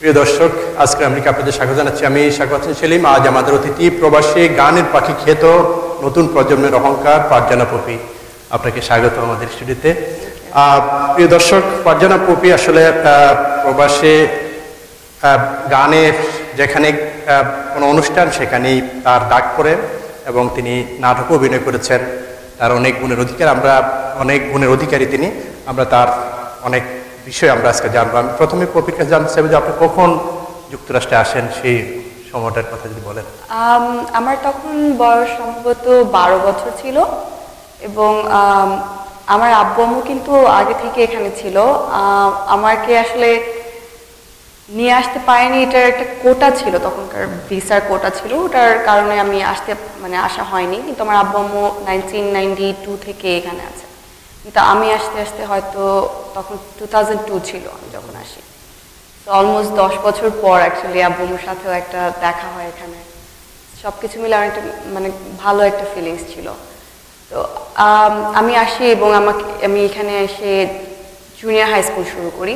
প্রিয় দর্শক, আজকে আমি আপনাদের স্বাগত জানাচ্ছি। আমি শাকওয়াত হোসেন সেলিম। আজ আমাদের অতিথি প্রবাসী গানের পাখি খ্যাত নতুন প্রজন্মের অহংকার ফারজানা পপি। আপনাকে স্বাগত আমাদের স্টুডিওতে। প্রিয় দর্শক, ফারজানা পপি আসলে প্রবাসে গানে যেখানে কোনো অনুষ্ঠান সেখানেই তার ডাক পড়ে এবং তিনি নাটকও অভিনয় করেছেন। তার অনেক গুণের অধিকারী তিনি। আমরা তার অনেক বিষয় আমরা আজকে জানবো। আমি প্রথমে পপির কাছে জানতে চাইব যে আপনি কখন যুক্তরাষ্ট্রে আসেন, সেই সময়টার কথা যদি বলেন। আমার তখন বয়স সম্ভবত 12 বছর ছিল এবং আমার আব্বু আম্মু কিন্তু আগে থেকে এখানে ছিল। আমাকে আসলে নিয়ে আসতে পারেনি, এটার একটা কোটা ছিল, তখনকার ভিসার কোটা ছিল, ওটার কারণে আমি আসা হয়নি। কিন্তু আমার আব্বু আম্মু 1992 থেকে এখানে আছে, কিন্তু আমি আসতে আসতে হয়তো তখন 2002 ছিল আমি যখন আসি। তো অলমোস্ট 10 বছর পর অ্যাকচুয়ালি আব্বু আম্মুর সাথেও একটা দেখা হয় এখানে। সব কিছু মিলে আমার একটা ভালো একটা ফিলিংস ছিল। তো আমি আসি এবং আমি এখানে এসে জুনিয়র হাই স্কুল শুরু করি।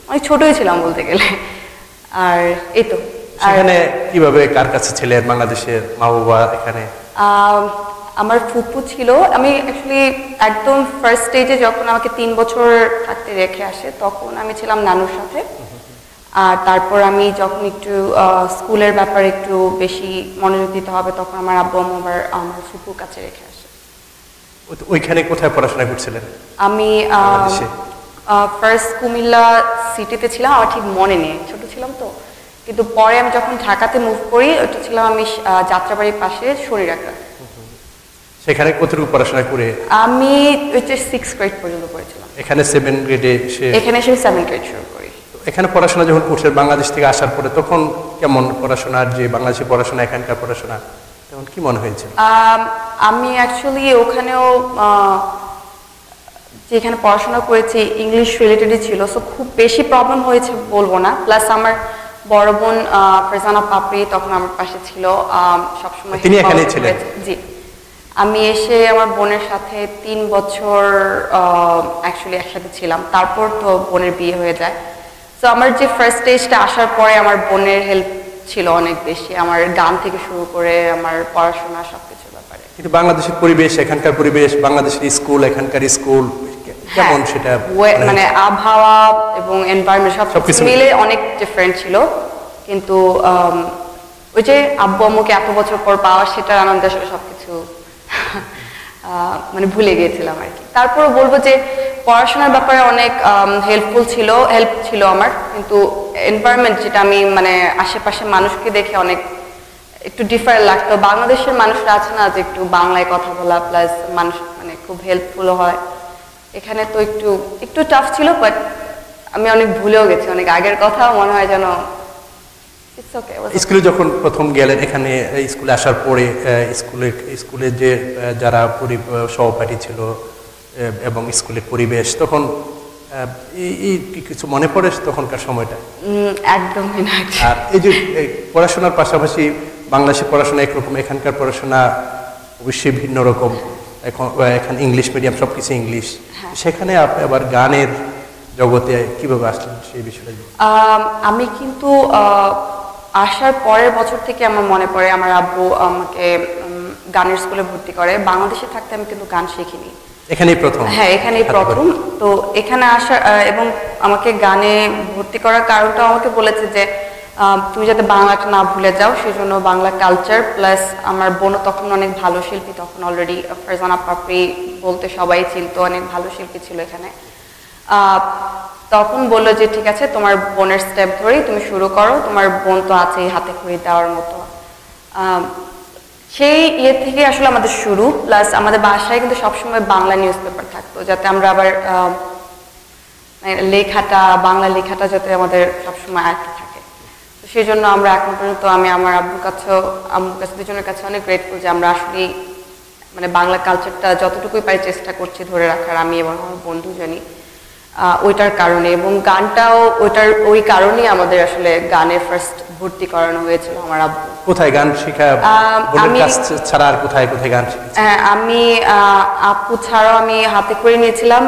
অনেক ছোটই ছিলাম বলতে গেলে। আর এই তো সেখানে কিভাবে কার কাছে ছিলেন? বাংলাদেশের মা বাবা এখানে? আমার ফুপু ছিল। আমি অ্যাকচুয়ালি একদম ফার্স্ট স্টেজে যখন আমাকে 3 বছর থাকতে রেখে আসে তখন আমি ছিলাম নানুর সাথে। আর তারপর আমি যখন একটু স্কুলের ব্যাপারে একটু বেশি মনোযোগ দিতে হবে তখন আমার আব্বু আম্মু আবার আমার ফুপুর কাছে রেখে আসে। ওইখানে কোথায় পড়াশোনা করছিলেন? আমি ফার্স্ট কুমিল্লা সিটিতে ছিলাম, আমার ঠিক মনে নেই, ছোট ছিলাম তো। কিন্তু পরে আমি যখন ঢাকাতে মুভ করি, ওটা ছিলাম আমি যাত্রাবাড়ির পাশে শরীরাখড়া। সেখানে কতটুকু পড়াশোনা করে? আমি 6 গ্রেড পর্যন্ত পড়েছিলাম। এখানে 7 গ্রেডে এখানে এসে 7 গ্রেড শুরু করি। এখানে পড়াশোনা যখন করছেন বাংলাদেশ থেকে আসার পরে, তখন কেমন পড়াশোনার যে বাংলাদেশি পড়াশোনা এখানকার পড়াশোনা তখন কি মনে হয়েছিল? আমি অ্যাকচুয়ালি ওখানেও যেখানে পড়াশোনা করেছি ইংলিশ রিলেটেডই ছিল, সো খুব বেশি প্রবলেম হয়েছে বলবো না। প্লাস আমার বড় বোন ফারজানা পাপড়ি তখন আমার পাশে ছিল সবসময়। তিনি এখানেই ছিলেন? জি। আমি এসে আমার বোনের সাথে 3 বছর অ্যাকচুয়ালি একসাথে ছিলাম। তারপর তো বোনের বিয়ে হয়ে যায়। তো আমার যে ফার্স্ট স্টেজটা আসার পরে আমার বোনের হেল্প ছিল অনেক বেশি, আমার গান থেকে শুরু করে আমার পড়াশোনা সবকিছু ব্যাপারে। কিন্তু বাংলাদেশের পরিবেশ, এখানকার পরিবেশ, বাংলাদেশের স্কুল, এখানকার স্কুল কেমন সেটা মানে আবহাওয়া এবং এনভায়রনমেন্ট সবকিছু মিলে অনেক ডিফারেন্ট ছিল। কিন্তু ওই যে আব্বু আম্মুকে এত বছর পর পাওয়া, সেটার আনন্দে আসলে সবকিছু ভুলে গিয়েছিলাম আর কি। তারপরও বলবো যে পড়াশোনার ব্যাপারে অনেক হেল্প ছিল আমার। কিন্তু এনভায়রনমেন্ট যেটা আমি আশেপাশে মানুষকে দেখে অনেক একটু ডিফারেন্ট লাগতো। বাংলাদেশের মানুষরা আছে না যে একটু বাংলায় কথা বলা, প্লাস মানুষ খুব হেল্পফুল হয়। এখানে তো একটু টাফ ছিল, বাট আমি অনেক ভুলেও গেছি, অনেক আগের কথা মনে হয় যেন। স্কুলে যখন প্রথম গেলেন, এখানে স্কুলে আসার পরে স্কুলে যে যারা সহপাঠী ছিল এবং স্কুলের পরিবেশ, তখন কিছু মনে পড়ে তখনকার সময়টা? একদমই না। আর এই যে পড়াশোনার পাশাপাশি বাংলাদেশের পড়াশোনা একরকম, এখানকার পড়াশোনা অবশ্যই ভিন্ন রকম। এখন ইংলিশ মিডিয়াম, সবকিছু ইংলিশ। সেখানে আপনি আবার গানের জগতে কিভাবে আসলেন সেই বিষয়টা? আমি কিন্তু আসার পরের বছর থেকে আমার মনে পড়ে আমার আব্বু আমাকে গানের স্কুলে ভর্তি করে। বাংলাদেশে থাকতে আমি কিন্তু গান শিখিনি, এখানেই প্রথম। হ্যাঁ, এখানেই প্রথম। তো এখানে আসা এবং আমাকে গানে ভর্তি করার কারণটা আমাকে বলেছে যে তুমি যাতে বাংলাটা না ভুলে যাও, সেই জন্য বাংলা কালচার, প্লাস আমার বোনও তখন অনেক ভালো শিল্পী, তখন অলরেডি ফারজানা পাপড়ি বলতে সবাই চিনতো, অনেক ভালো শিল্পী ছিল এখানে। তখন বললো যে ঠিক আছে, তোমার বোনের স্টেপ ধরেই তুমি শুরু করো, তোমার বোন তো আছেই হাতে খড়ি দেওয়ার মতো। সেই থেকে আসলে আমাদের শুরু। প্লাস আমাদের বাসায় কিন্তু সবসময় বাংলা নিউজ পেপার থাকতো, যাতে আমরা আবার বাংলা লেখাটা যাতে আমাদের সবসময় আয়ত্তে থাকে। তো সেই জন্য আমরা এখন পর্যন্ত আমি আমার আম্মুর কাছে দুজনের কাছে অনেক গ্রেটফুল যে আমরা আসলে বাংলা কালচারটা যতটুকুই পাই চেষ্টা করছি ধরে রাখার, আমি এবং আমার বন্ধু জানি। ওইটার কারণে এবং গানটাও ওই কারণেই আমাদের আসলে গানে ফার্স্ট ভর্তি করানো হয়েছিল আমার আব্বু। কোথায় গান শেখা ছাড়া আর কোথায় কোথায় গান শিখেছি? আমি আপু ছাড়াও আমি হাতে করে নিয়েছিলাম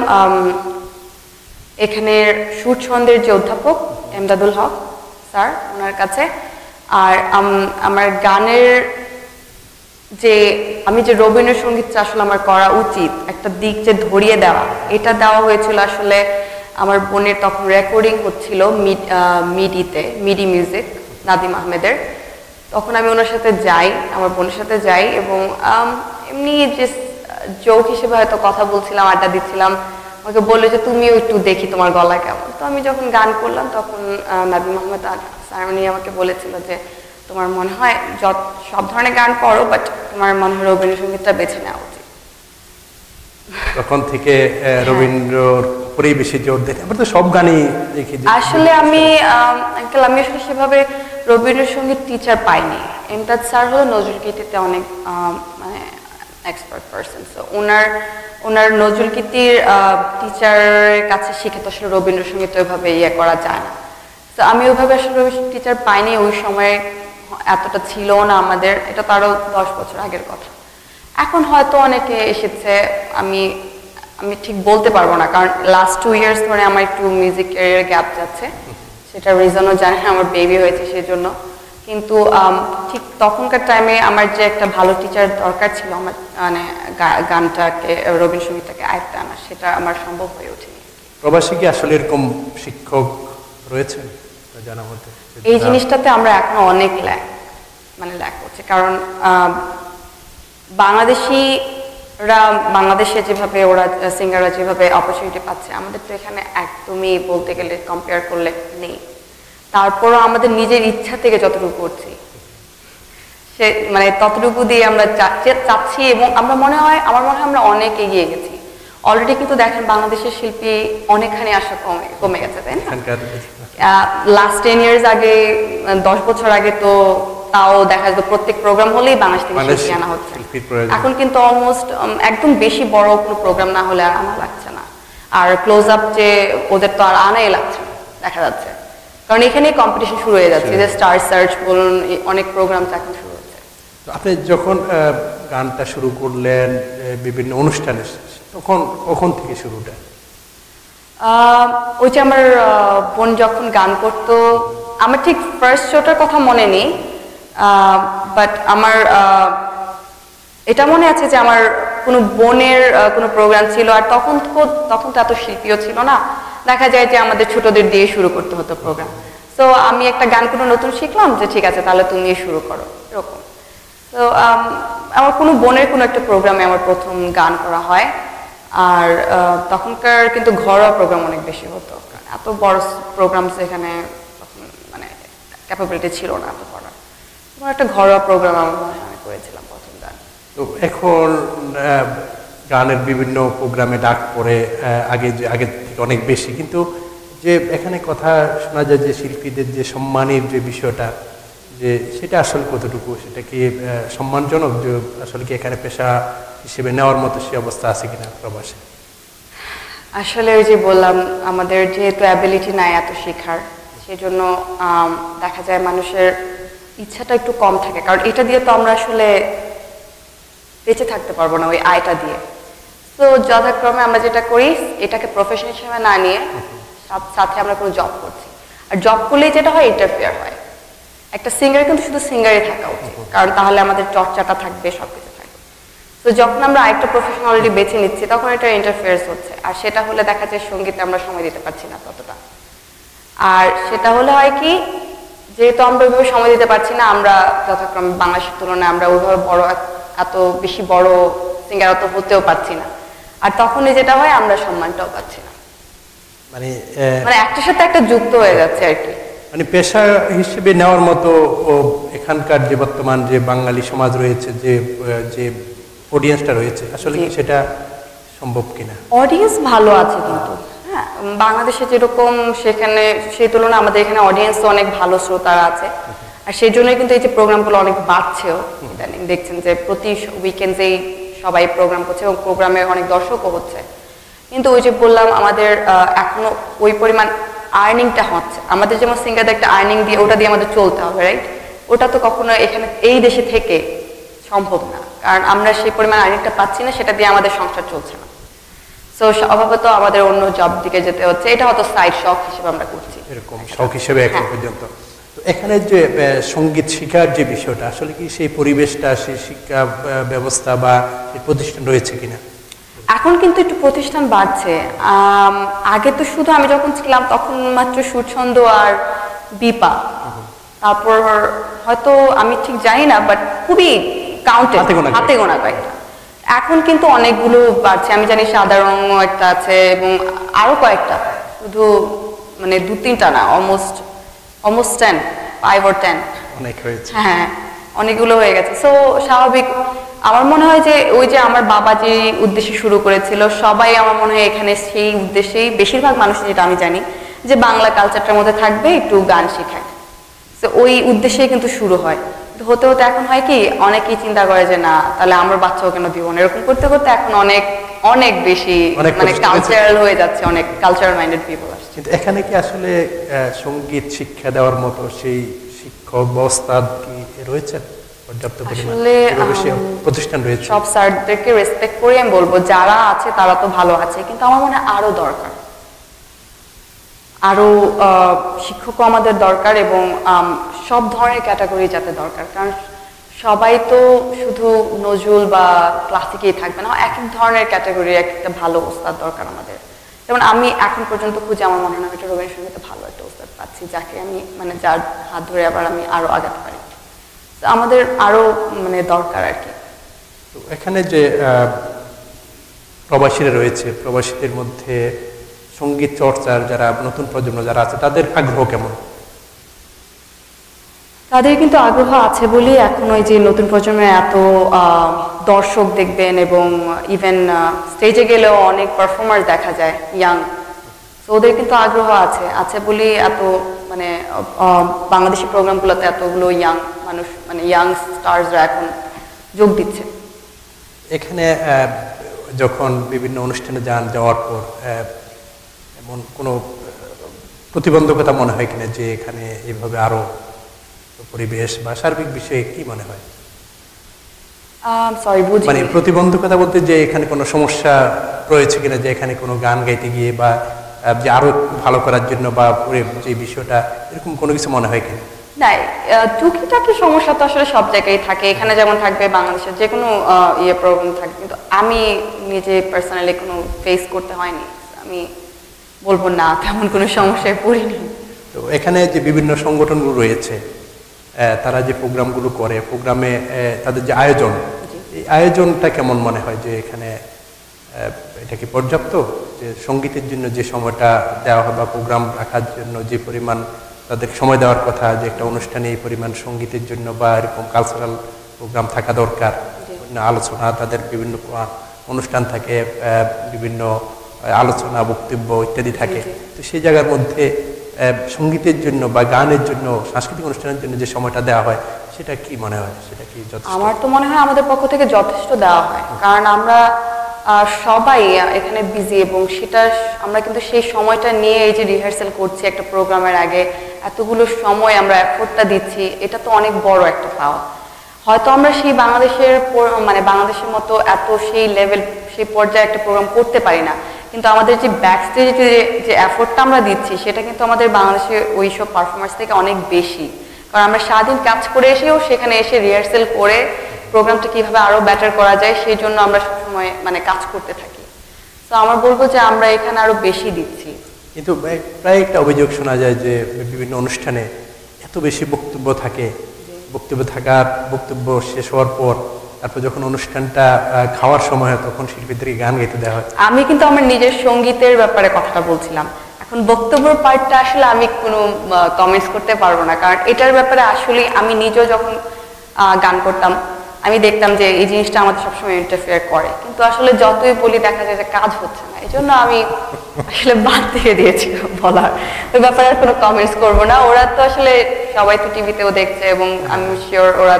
এখানে সুর ছন্দের যে অধ্যাপক এমদাদুল হক, স্যার, ওনার কাছে। আর আমার গানের যে আমি যে রবীন্দ্রসঙ্গীতটা আসলে আমার করা উচিত, একটা দিক যে ধরিয়ে দেওয়া, এটা দেওয়া হয়েছিল আসলে আমার বোনের তখন রেকর্ডিং হচ্ছিল মিডি মিউজিক নাদিম আহমেদের। তখন আমি ওনার সাথে যাই, আমার বোনের সাথে যাই, এবং এমনি যে জোক হিসেবে হয়তো কথা বলছিলাম, আড্ডা দিচ্ছিলাম। আমাকে বললো যে তুমিও একটু দেখি তোমার গলা কেমন। তো আমি যখন গান করলাম তখন নাদিম আহমেদ স্যার উনি আমাকে বলেছিল যে তোমার মনে হয় সব ধরনের গান করো, বাট তোমার মনে হয় রবীন্দ্রসঙ্গীতটা বেছে নেওয়া উচিত। তখন থেকে রবীন্দ্রর উপরেই বেশি জোর দেন। আমরা তো সব গানই দেখি। আসলে আমি আসলে সেভাবে রবীন্দ্রসঙ্গীত টিচার পাইনি। এমতাজ স্যার হলো নজরুলগীতিতে অনেক মানে এক্সপার্ট পারসন। সো ওনার নজরুলগীতির টিচারের কাছে শিখে তো আসলে রবীন্দ্রসঙ্গীত ওইভাবে ইয়ে করা যায় না। তো আমি ওইভাবে আসলে টিচার পাইনি, ওই সময় এতটা ছিল না আমাদের। এটা তো আরও 10 বছর আগের কথা। এখন হয়তো অনেকে এসেছে, আমি ঠিক বলতে পারবো না, কারণ লাস্ট 2 ইয়ার্স ধরে আমার একটু মিউজিক ক্যারিয়ার গ্যাপ যাচ্ছে। সেটা রিজনও জানি, আমার বেবি হয়েছে সেই জন্য। কিন্তু ঠিক তখনকার টাইমে আমার যে একটা ভালো টিচার দরকার ছিল আমার মানে গানটাকে রবীন্দ্রসঙ্গীতটাকে আয়ত্তে আনা, সেটা আমার সম্ভব হয়ে ওঠেনি। প্রবাসী কি আসলে এরকম শিক্ষক রয়েছে জানা মতে? এই জিনিসটাতে আমরা এখনো অনেক ল্যাক করছি, কারণ বাংলাদেশে যেভাবে ওরা সিঙ্গাররা যেভাবে অপরচুনিটি পাচ্ছে, আমাদের তো এখানে একদমই বলতে গেলে কম্পেয়ার করলে নেই। তারপরও আমাদের নিজের ইচ্ছা থেকে যতটুকু করছি সে মানে ততটুকু দিয়ে আমরা চাচ্ছি, এবং আমার মনে হয় আমরা অনেক এগিয়ে গেছি অলরেডি। কিন্তু দেখেন বাংলাদেশের শিল্পী অনেকখানি আশা কমে গেছে, তাই না? লাস্ট 10 ইয়ার্স আগে, 10 বছর আগে তো তাও দেখা যেত প্রত্যেক প্রোগ্রাম হলেই বাংলাদেশ থেকে শিল্পী আনা হচ্ছে। এখন কিন্তু অলমোস্ট একদম বেশি বড় কোনো প্রোগ্রাম না হলে আর আনা লাগছে না। আর ক্লোজ আপ যে ওদের তো আর আনাই লাগছে না দেখা যাচ্ছে, কারণ এখানেই কম্পিটিশন শুরু হয়ে যাচ্ছে। যে স্টার সার্চ বলুন, অনেক প্রোগ্রাম এখন শুরু হচ্ছে। আপনি যখন গানটা শুরু করলেন বিভিন্ন অনুষ্ঠানে, কখন থেকে শুরুটা? ওই যে আমার বোন যখন গান করতো, আমার ঠিক ফার্স্ট শোটার কথা মনে নেই, বাট আমার এটা মনে আছে যে আমার কোনো বোনের কোনো প্রোগ্রাম ছিল, আর তখন তো এত শিল্পীও ছিল না। দেখা যায় যে আমাদের ছোটদের দিয়ে শুরু করতে হতো প্রোগ্রাম। তো আমি একটা গান কোনো নতুন শিখলাম, যে ঠিক আছে তাহলে তুমি শুরু করো, এরকম। তো আমার কোনো বোনের কোনো একটা প্রোগ্রামে আমার প্রথম গান করা হয়। আর তখনকার কিন্তু ঘরোয়া প্রোগ্রাম অনেক বেশি হতো, কারণ এত বড় প্রোগ্রাম এখানে তখন মানে ক্যাপাবিলিটি ছিল না এত করার। একটা ঘরোয়া প্রোগ্রাম আমার মনে হয় আমি করেছিলাম প্রথম গান। তো এখন গানের বিভিন্ন প্রোগ্রামে ডাক পড়ে আগে থেকে অনেক বেশি, কিন্তু যে এখানে কথা শোনা যায় যে শিল্পীদের যে সম্মানের যে বিষয়টা, যে সেটা আসলে কতটুকু, সেটা কি সম্মানজনক, যে আসলে কি এখানে পেশা হিসেবে নেওয়ার মতো সে অবস্থা আছে কিনা প্রবাসে? আসলে ওই যে বললাম, আমাদের যেহেতু অ্যাবিলিটি নাই এত শেখার, সেজন্য দেখা যায় মানুষের ইচ্ছাটা একটু কম থাকে, কারণ এটা দিয়ে তো আমরা আসলে বেঁচে থাকতে পারবো না ওই আয়টা দিয়ে। তো যথাক্রমে আমরা যেটা করি, এটাকে প্রফেশন হিসেবে না নিয়ে সাথে আমরা কোনো জব করছি। আর জব করলেই যেটা হয়, ইন্টারফেয়ার হয়। একটা সিঙ্গার কিন্তু শুধু সিঙ্গারই থাকা উচিত, কারণ তাহলে আমাদের চর্চাটা থাকবে, সবকিছু থাকবে। তো যখন আমরা আরেকটা প্রফেশন অলরেডি বেছে নিচ্ছি, তখন এটা ইন্টারফেয়ার্স হচ্ছে। আর সেটা হলে দেখা যায় সঙ্গীতে আমরা সময় দিতে পারছি না ততটা। আর সেটা হলে হয় কি, যেহেতু আমরা ওইভাবে সময় দিতে পারছি না, আমরা যথাক্রমে বাংলাদেশের তুলনায় আমরা ওইভাবে এত বেশি বড় সিঙ্গার অত হতেও পারছি না। আর তখনই যেটা হয়, আমরা সম্মানটাও পাচ্ছি না, মানে একটার সাথে একটা যুক্ত হয়ে যাচ্ছে আর কি। মানে পেশা হিসেবে নেওয়ার মতো এখানকার যে বর্তমান যে বাঙালি সমাজ রয়েছে, যে অডিয়েন্সটা রয়েছে, আসলে কি সেটা সম্ভব কিনা? অডিয়েন্স ভালো আছে, কিন্তু হ্যাঁ, বাংলাদেশে যেরকম সেখানে সেই তুলনায় আমাদের এখানে অডিয়েন্স অনেক ভালো, শ্রোতারা আছে। আর সেই জন্যই কিন্তু এই যে প্রোগ্রামগুলো অনেক বাড়ছেও ইদানিং। দেখছেন যে প্রতি উইকেন্ডেই সবাই প্রোগ্রাম করছে, এবং প্রোগ্রামে অনেক দর্শকও হচ্ছে। কিন্তু ওই যে বললাম, আমাদের এখনো ওই পরিমাণ আর্নিংটা হচ্ছে। আমাদের যেমন সিঙ্গারদের একটা আর্নিং দিয়ে, ওটা দিয়ে আমাদের চলতে হবে, রাইট? ওটা তো কখনো এখানে এই দেশে থেকে সম্ভব না, কারণ আমরা সেই পরিমাণ আর্নিংটা পাচ্ছি না, সেটা দিয়ে আমাদের সংসার চলছে না। সো স্বভাবত আমাদের অন্য জব দিকে যেতে হচ্ছে। এটা হয়তো সাইড শখ হিসেবে আমরা করছি, এরকম শখ হিসেবে এখন পর্যন্ত। তো এখানে যে সঙ্গীত শিক্ষার যে বিষয়টা আসলে কি সেই পরিবেশটা সেই শিক্ষা ব্যবস্থা বা সেই প্রতিষ্ঠান রয়েছে কিনা? এখন কিন্তু একটু প্রতিষ্ঠান বাড়ছে। আগে তো শুধু আমি যখন ছিলাম তখন মাত্র সুরছন্দ আর বিপা, তারপর হয়তো আমি ঠিক জানি না, বাট খুবই কাউন্টেড, হাতে গোনা কয়েকটা। এখন কিন্তু অনেকগুলো বাড়ছে, আমি জানি সাদা রং একটা আছে এবং আরো কয়েকটা, শুধু মানে 2-3টা না, অলমোস্ট 10, 5 or 10 অনেক হয়েছে। হ্যাঁ, অনেকগুলো হয়ে গেছে। সো স্বাভাবিক, আমার মনে হয় যে ওই যে আমার বাবা যে উদ্দেশ্যে শুরু করেছিল, সবাই আমার মনে হয় এখানে সেই উদ্দেশ্যেই, বেশিরভাগ মানুষ যেটা আমি জানি যে বাংলা কালচারটার মধ্যে থাকবে, একটু গান শেখায়। তো ওই উদ্দেশ্যেই কিন্তু শুরু হয়। হতে হতে এখন হয় কি, অনেকেই চিন্তা করে যে না, তাহলে আমার বাচ্চাও কেন দিব না, এরকম করতে করতে এখন অনেক অনেক বেশি মানে কালচারাল হয়ে যাচ্ছে, অনেক কালচারাল মাইন্ডেড পিপল আসছে। কিন্তু এখানে কি আসলে সঙ্গীত শিক্ষা দেওয়ার মতো সেই শিক্ষক ব্যবস্থা কি রয়েছে পর্যাপ্ত পরিমাণে? প্রতিষ্ঠান রয়েছে। সব স্যারদেরকে রেসপেক্ট করে আমি বলবো, যারা আছে তারা তো ভালো আছে, কিন্তু আমার মনে হয় আরো দরকার, আরো শিক্ষকও আমাদের দরকার, এবং সব ধরনের ক্যাটাগরি যাতে দরকার। কারণ সবাই তো শুধু নজরুল বা ক্লাসিকেই থাকবে না, এক এক ধরনের ক্যাটাগরি একটা ভালো ওস্তাদ দরকার আমাদের। যেমন আমি এখন পর্যন্ত খুঁজে আমার মনে হয় না একটা রবীন্দ্রসঙ্গীতে ভালো একটা ওস্তাদ পাচ্ছি, যাকে আমি মানে যার হাত ধরে আবার আমি আরো আগাতে পারি। আমাদের আরো মানে দরকার আর কি। তো এখানে যে প্রবাসীরা রয়েছে, প্রবাসীদের মধ্যে সঙ্গীত চর্চার যারা নতুন প্রজন্ম যারা আছে, তাদের আগ্রহ কেমন? তাদের কিন্তু আগ্রহ আছে বলেই এখন ওই যে নতুন প্রজন্মের এত দর্শক দেখবেন, এবং ইভেন স্টেজে গেলেও অনেক পারফর্মার দেখা যায় ইয়াং। তো ওদের কিন্তু আগ্রহ আছে বলেই এত মানে বাংলাদেশি প্রোগ্রামগুলোতে এতগুলো ইয়াং মানুষ, মানে ইয়াং স্টারসরা এখন যোগ দিচ্ছে। এখানে যখন বিভিন্ন অনুষ্ঠানে যাওয়ার পর এমন কোনো প্রতিবন্ধকতা মনে হয় কিনা যে এখানে এইভাবে আরো পরিবেশ বা সার্বিক বিষয়ে কি মনে হয়? সরি, বুঝিনি। মানে প্রতিবন্ধকতা বলতে যে এখানে কোনো সমস্যা রয়েছে কিনা, যে এখানে কোনো গান গাইতে গিয়ে বা যে আরো ভালো করার জন্য বা যে বিষয়টা, এরকম কোনো কিছু মনে হয় কিনা? না, টুকিটাকি সমস্যা তো আসলে সব জায়গায় থাকে, এখানে যেমন থাকবে বাংলাদেশের যে কোনো প্রবলেম থাকবে, কিন্তু আমি নিজে পার্সোনালি কোনো ফেস করতে হয়নি, আমি বলবো না তেমন কোনো সমস্যায় পড়িনি। তো এখানে যে বিভিন্ন সংগঠনগুলো রয়েছে, তারা যে প্রোগ্রামগুলো করে, প্রোগ্রামে তাদের যে আয়োজন, এই আয়োজনটা কেমন মনে হয়? যে এখানে এটা কি পর্যাপ্ত, যে সঙ্গীতের জন্য যে সময়টা দেওয়া হয় বা প্রোগ্রাম রাখার জন্য যে পরিমাণ তাদের সময় দেওয়ার কথা, যে একটা অনুষ্ঠানে এই পরিমাণ সঙ্গীতের জন্য বা এরকম কালচারাল প্রোগ্রাম থাকা দরকার, আলোচনা, তাদের বিভিন্ন অনুষ্ঠান থাকে, বিভিন্ন আলোচনা, বক্তব্য ইত্যাদি থাকে। তো সেই জায়গার মধ্যে সঙ্গীতের জন্য বা গানের জন্য, সাংস্কৃতিক অনুষ্ঠানের জন্য যে সময়টা দেওয়া হয়, সেটা কি মনে হয়? সেটা কি যথেষ্ট? আমার তো মনে হয় আমাদের পক্ষ থেকে যথেষ্ট দেওয়া হয়, কারণ আমরা সবাই এখানে বিজি, এবং সেটা আমরা কিন্তু সেই সময়টা নিয়ে এই যে রিহার্সাল করছি একটা প্রোগ্রামের আগে, এতগুলো সময় আমরা এফোর্টটা দিচ্ছি, এটা তো অনেক বড় একটা পাওয়া। হয়তো আমরা সেই মানে বাংলাদেশের মতো এত সেই লেভেল, সেই পর্যায়ে একটা প্রোগ্রাম করতে পারি না, কিন্তু আমাদের যে ব্যাক স্টেজে যে এফোর্টটা আমরা দিচ্ছি, সেটা কিন্তু আমাদের বাংলাদেশের ওই সব পারফরমেন্স থেকে অনেক বেশি। কারণ আমরা সারাদিন কাজ করে এসেও সেখানে এসে রিহার্সাল করে প্রোগ্রামটা কিভাবে আরো বেটার করা যায়, সেই জন্য আমরা সবসময় মানে কাজ করতে থাকি। তো আমরা বলবো যে আমরা এখানে আরো বেশি দিচ্ছি। কিন্তু প্রায় একটা অভিযোগ শোনা যায় যে বিভিন্ন অনুষ্ঠানে এত বেশি বক্তব্য থাকে, বক্তব্য শেষ হওয়ার পর তারপর যখন অনুষ্ঠানটা খাওয়ার সময় হয়, তখন শিল্পীদেরকে গান গাইতে দেওয়া হয়। আমি কিন্তু আমার নিজের সঙ্গীতের ব্যাপারে কথাটা বলছিলাম, এখন বক্তব্যের পার্টটা আসলে আমি কোনো কমেন্টস করতে পারবো না, কারণ এটার ব্যাপারে আসলে আমি নিজেও যখন গান করতাম আমি দেখতাম যে এই জিনিসটা আমাদের সবসময় ইন্টারফেয়ার করে, কিন্তু আসলে যতই বলি দেখা যায় যে কাজ হচ্ছে না, এই জন্য আমি আসলে বাদ দিয়ে দিয়েছি বলার। ওই ব্যাপারে আর কোনো কমেন্টস করবো না। ওরা তো আসলে সবাই তো টিভিতেও দেখছে, এবং আমি শিওর ওরা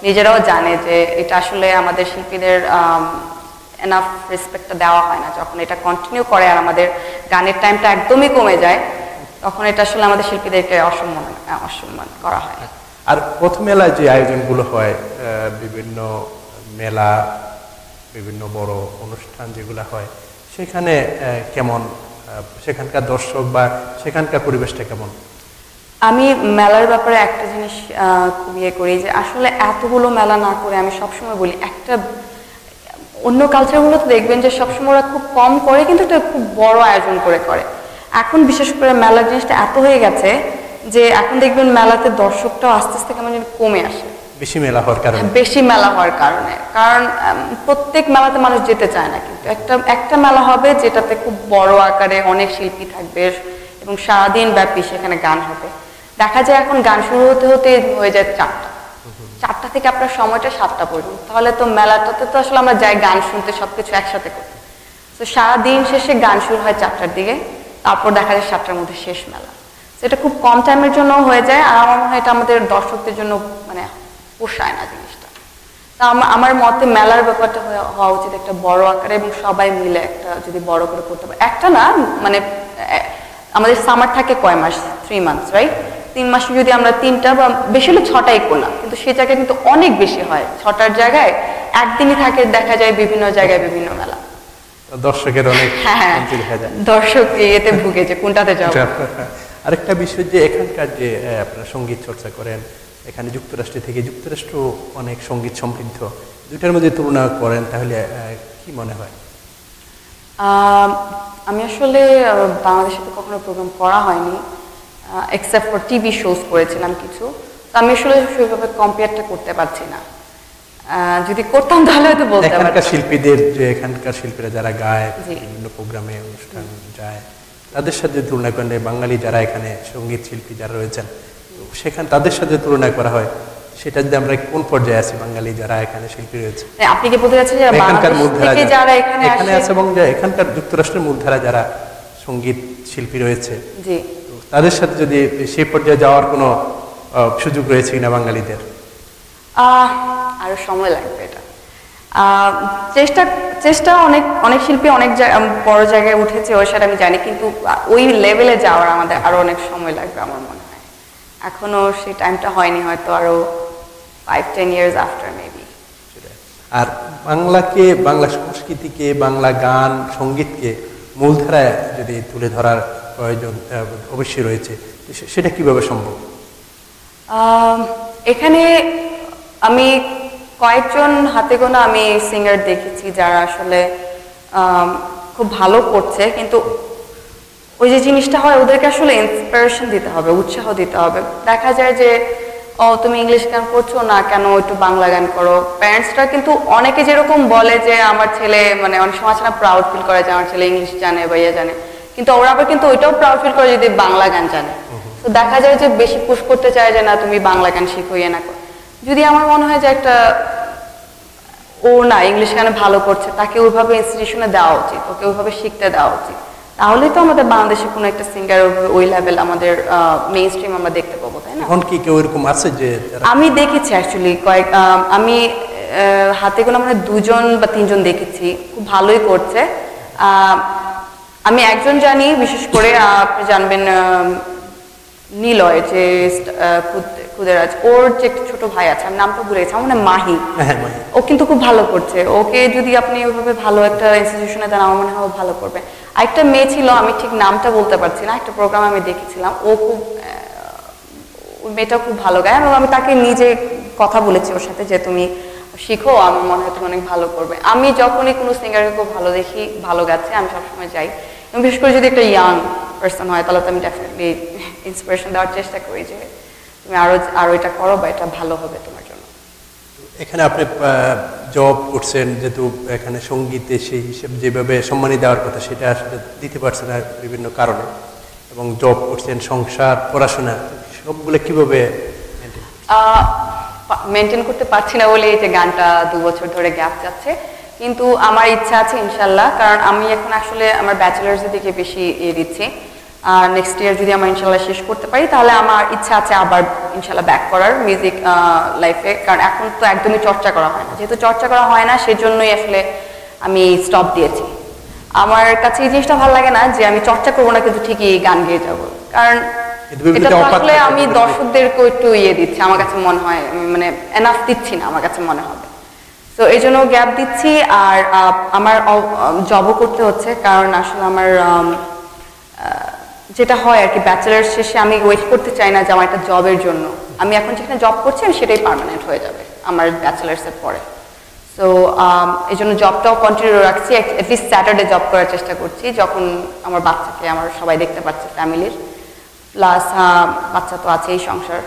নিজেরাও জানে যে এটা আসলে আমাদের শিল্পীদের এনাফ রেসপেক্টটা দেওয়া হয় না। যখন এটা কন্টিনিউ করে আর আমাদের গানের টাইমটা একদমই কমে যায়, তখন এটা আসলে আমাদের শিল্পীদেরকে অসম্মান করা হয়। আর পথ মেলায় যে আয়োজনগুলো হয়, বিভিন্ন মেলা, বিভিন্ন বড় অনুষ্ঠান যেগুলো হয়, সেখানে কেমন, সেখানকার দর্শক বা সেখানকার পরিবেশটা কেমন? আমি মেলার ব্যাপারে একটা জিনিস খুব ইয়ে করি যে আসলে এতগুলো মেলা না করে আমি সবসময় বলি একটা অন্য কালচারগুলো তো দেখবেন যে সবসময় ওরা খুব কম করে কিন্তু এটা খুব বড় আয়োজন করে এখন বিশেষ করে মেলার জিনিসটা এত হয়ে গেছে যে এখন দেখবেন মেলাতে দর্শকটাও আস্তে আস্তে কেমন যেন কমে আসে বেশি মেলা হওয়ার কারণে কারণ প্রত্যেক মেলাতে মানুষ যেতে চায় না কিন্তু একটা মেলা হবে যেটাতে খুব বড় আকারে অনেক শিল্পী থাকবে এবং সারাদিন ব্যাপী সেখানে গান হবে দেখা যায় এখন গান শুরু হতে হতে হয়ে যায় 4টা থেকে আপনার সময়টা 7টা পর্যন্ত তাহলে তো মেলাটাতে তো আসলে আমরা যাই গান শুনতে সবকিছু একসাথে করতে তো সারাদিন শেষে গান শুরু হয় 4টার দিকে তারপর দেখা যায় 7টার মধ্যে শেষ মেলা এটা খুব কম টাইমের জন্য হয়ে যায় আর আমার মনে হয় এটা আমাদের দর্শকদের জন্য মানে পোষায় না জিনিসটা তা আমার মতে মেলার ব্যাপারটা হওয়া উচিত একটা বড় আকারে এবং সবাই মিলে একটা যদি বড় করে করতে পারে একটা না মানে আমাদের সামার থাকে কয় মাস 3 মান্থস রাইট 3 মাসে যদি আমরা 3টা বা বেশি হলে 6টাই করলাম কিন্তু সেই জায়গায় কিন্তু অনেক বেশি হয় 6টার জায়গায় একদিনই থাকে দেখা যায় বিভিন্ন জায়গায় বিভিন্ন মেলা দর্শকের অনেক দর্শক এতে ভুগে যে কোনটাতে যাবো আরেকটা বিষয় যে এখানকার যে আপনারা সঙ্গীত চর্চা করেন এখানে যুক্তরাষ্ট্র অনেক সঙ্গীত সমৃদ্ধ দুইটার মধ্যে তুলনা করেন তাহলে কি মনে হয় আমি আসলে বাংলাদেশে তো কখনো প্রোগ্রাম করা হয়নি এক্সেপ্ট ফর টিভি শোজ করেছিলাম কিছু তো আমি আসলে সেইভাবে কম্পেয়ারটা করতে পারছি না যদি করতাম তাহলে হয়তো বলতে পারতাম এখানকার শিল্পীরা যারা গায় বিভিন্ন প্রোগ্রামে অনুষ্ঠান যায় তাদের সাথে তুলনা করলে বাঙালি যারা এখানে সঙ্গীত শিল্পী যারা রয়েছেন সেখানে তাদের সাথে তুলনা করা হয় সেটা যদি আমরা কোন পর্যায়ে আছি বাঙালি যারা এখানে শিল্পী রয়েছে আপনি কি বলতে চাচ্ছেন যে এখানকার মূলধারা যারা এখানে আছে এবং এখানকার যুক্তরাষ্ট্রের মূলধারা যারা সঙ্গীত শিল্পী রয়েছে জি তাদের সাথে যদি সেই পর্যায়ে যাওয়ার কোনো সুযোগ রয়েছে কিনা বাঙালিদের আরো সময় লাগবে এটা চেষ্টা অনেক শিল্পী অনেক বড় জায়গায় উঠেছে ওই সাথে আমি জানি কিন্তু ওই লেভেলে যাওয়ার আমাদের আরো অনেক সময় লাগবে আমার মনে হয় এখনো সেই টাইমটা হয়নি হয়তো আরো 5-10 years after maybe আর বাংলা সংস্কৃতিকে বাংলা গান সঙ্গীতকে মূলধারায় যদি তুলে ধরার প্রয়োজন অবশ্যই রয়েছে সেটা কিভাবে সম্ভব এখানে আমি কয়েকজন হাতে গোনা আমি সিঙ্গার দেখেছি যারা আসলে খুব ভালো করছে কিন্তু ওই যে জিনিসটা হয় ওদেরকে আসলে ইন্সপিরেশন দিতে হবে উৎসাহ দিতে হবে দেখা যায় যে তুমি ইংলিশ গান করছো না কেন একটু বাংলা গান করো প্যারেন্টসরা কিন্তু অনেকে যেরকম বলে যে আমার ছেলে মানে অনেক সময় না প্রাউড ফিল করে যে আমার ছেলে ইংলিশ জানে বা ইয়ে জানে কিন্তু ওরা আবার কিন্তু ওইটাও প্রাউড ফিল করে যদি বাংলা গান জানে তো দেখা যায় যে বেশি পুশ করতে চায় যে না তুমি বাংলা গান শিখো ইয়ে না করো যদি আমার মনে হয় যে একটা ও না ইংলিশ গানে ভালো করছে তাকে ওইভাবে ইনস্টিটিউশনে দেওয়া উচিত ওকে ওইভাবে শিখতে দেওয়া উচিত তাহলেই তো আমাদের বাংলাদেশে কোনো একটা সিঙ্গার ওই লেভেল আমাদের মেইন স্ট্রিম আমরা দেখতে পাবো তাই না এখন কি কেউ এরকম আছে যে আমি দেখেছি অ্যাকচুয়ালি আমি হাতে গোনা মানে 2জন বা 3জন দেখেছি খুব ভালোই করছে আমি একজন জানি বিশেষ করে আপনি জানবেন নিলয় যে খুদেরাজ ওর যে ছোট ভাই আছে আমি নামটা ভুলে গেছি আমার মাহি ও কিন্তু খুব ভালো করছে ওকে যদি আপনি ওইভাবে ভালো একটা ইনস্টিটিউশনে দেন আমার মনে হয় ও ভালো করবে আরেকটা মেয়ে ছিল আমি ঠিক নামটা বলতে পারছি না একটা প্রোগ্রাম আমি দেখেছিলাম ও খুব মেয়েটা খুব ভালো গায় এবং আমি তাকে নিজে কথা বলেছি ওর সাথে যে তুমি শিখো আমার মনে হয় তুমি অনেক ভালো করবে আমি যখনই কোনো সিঙ্গারকে খুব ভালো দেখি ভালো গাচ্ছে আমি সবসময় যাই এবং বিশেষ করে যদি একটা ইয়াং পার্সন হয় তাহলে তো আমি ডেফিনেটলি ইন্সপিরেশন দেওয়ার চেষ্টা করি যে তুমি আরো এটা করো বা এটা ভালো হবে তোমার জন্য এখানে আপনি জব করছেন যেহেতু এখানে সঙ্গীতে সেই হিসেবে যেভাবে সম্মানী দেওয়ার কথা সেটা আসলে দিতে পারছেন না বিভিন্ন কারণে এবং জব করছেন সংসার পড়াশোনা সবগুলো কিভাবে মেনটেন করতে পারছি না বলে এই যে গানটা 2 বছর ধরে গ্যাপ যাচ্ছে কিন্তু আমার ইচ্ছা আছে ইনশাল্লাহ কারণ আমি এখন আসলে আমার ব্যাচেলার্সের দিকে বেশি দিচ্ছি আর নেক্সট ইয়ার যদি আমরা ইনশাল্লাহ শেষ করতে পারি তাহলে আমার ইচ্ছা আছে আবার ইনশাল্লাহ ব্যাক করার মিউজিক লাইফে কারণ এখন তো একদমই চর্চা করা হয় না যেহেতু চর্চা করা হয় না সেজন্যই আসলে আমি স্টপ দিয়েছি আমার কাছে এই জিনিসটা ভালো লাগে না যে আমি চর্চা করবো না কিন্তু ঠিকই গান গেয়ে যাবো কারণ এটা আসলে আমি দর্শকদেরকে একটু দিচ্ছি আমার কাছে মনে হয় মানে এনাফ দিচ্ছি না আমার কাছে মনে হবে তো এই জন্য গ্যাপ দিচ্ছি আর আমার জবও করতে হচ্ছে কারণ আসলে আমার যেটা হয় আর কি, ব্যাচেলার শেষে আমি ওয়েট করতে চাই না যে আমার একটা জবের জন্য। আমি এখন যেখানে জব করছি আমি সেটাই পার্মানেন্ট হয়ে যাবে আমার ব্যাচেলার্সের পরে। সো এই জন্য জবটাও কন্টিনিউ রাখছি, অ্যাটলিস্ট স্যাটারডে জব করার চেষ্টা করছি, যখন আমার বাচ্চাকে আমার সবাই দেখতে পাচ্ছে ফ্যামিলির, প্লাস বাচ্চা তো আছেই, সংসার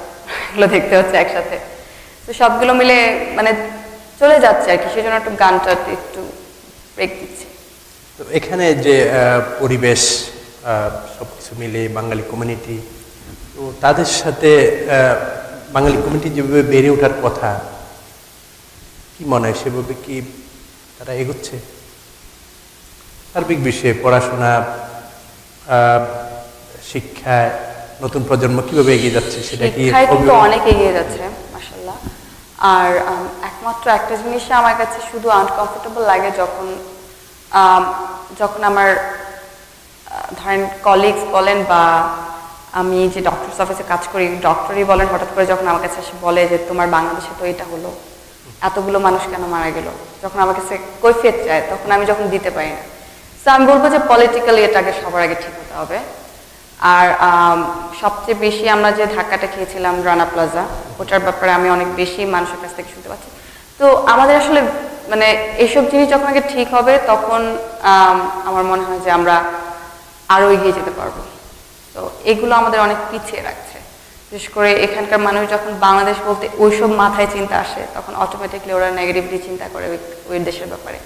এগুলো দেখতে হচ্ছে একসাথে। তো সবগুলো মিলে মানে চলে যাচ্ছে আর কি, সেই জন্য একটু গানটা একটু ব্রেক দিচ্ছি। তো এখানে যে পরিবেশ সব কিছু মিলে বাঙালি কমিউনিটি, তো তাদের সাথে বাঙালি কমিউনিটি যেভাবে বেড়ে ওঠার কথা, কি মনে হয় সেভাবে কি তারা এগোচ্ছে? সার্বিক বিষয়ে পড়াশোনা, শিক্ষায় নতুন প্রজন্ম কিভাবে এগিয়ে যাচ্ছে সেটা কি? শিক্ষায় কিন্তু অনেক এগিয়ে যাচ্ছে মাশাআল্লাহ। আর একমাত্র একটা জিনিস আমার কাছে শুধু আনকমফোর্টেবল লাগে যখন আমার ধরেন কলিগস বলেন বা আমি যে ডক্টরস অফিসে কাজ করি, ডক্টরই বলেন হঠাৎ করে যখন আমার কাছে এসে বলে যে তোমার বাংলাদেশে তো এটা হলো, এতগুলো মানুষ কেন মারা গেল, যখন আমার কাছে কৈফিয়ত চায় তখন আমি যখন দিতে পারি না। সো আমি বলবো যে পলিটিক্যালি এটাকে সবার আগে ঠিক হতে হবে। আর সবচেয়ে বেশি আমরা যে ধাক্কাটা খেয়েছিলাম রানা প্লাজা, ওটার ব্যাপারে আমি অনেক বেশি মানুষের কাছ থেকে শুনতে পাচ্ছি। তো আমাদের আসলে মানে এইসব জিনিস যখন আগে ঠিক হবে তখন আমার মনে হয় যে আমরা আরও এগিয়ে যেতে পারবো। তো এগুলো আমাদের অনেক পিছিয়ে রাখছে, বিশেষ করে এখানকার মানুষ যখন বাংলাদেশ বলতে ওইসব মাথায় চিন্তা আসে তখন অটোমেটিকলি ওরা নেগেটিভলি চিন্তা করে ওই দেশের ব্যাপারে।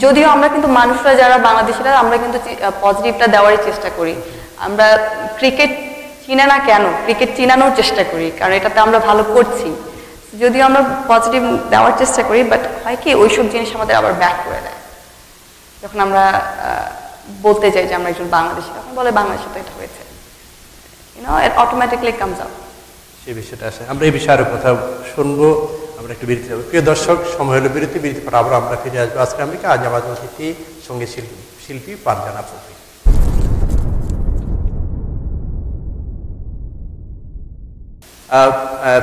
যদিও আমরা কিন্তু মানুষরা যারা বাংলাদেশিরা আমরা কিন্তু পজিটিভটা দেওয়ারই চেষ্টা করি। আমরা ক্রিকেট চিনে না কেন, ক্রিকেট চিনানোর চেষ্টা করি, কারণ এটাতে আমরা ভালো করছি। যদিও আমরা পজিটিভ দেওয়ার চেষ্টা করি, বাট হয় কি ওইসব জিনিস আমাদের আবার ব্যাক করে দেয়। যখন আমরা বলতে চাই যে আমরা একজন বাংলাদেশি, তখন বলে বাংলাদেশে তো এটা হয়েছে, it automatically comes up. সেই বিষয়টা আসে। আমরা এই বিষয়ে আরো কথা শুনবো, আমরা একটু বিরতি যাবো। প্রিয় দর্শক, সময় হলো বিরতি পর আবার আমরা ফিরে আসবো আজকে আমেরিকা। আজ আমাদের অতিথি সঙ্গীত শিল্পী পারজানা পপি।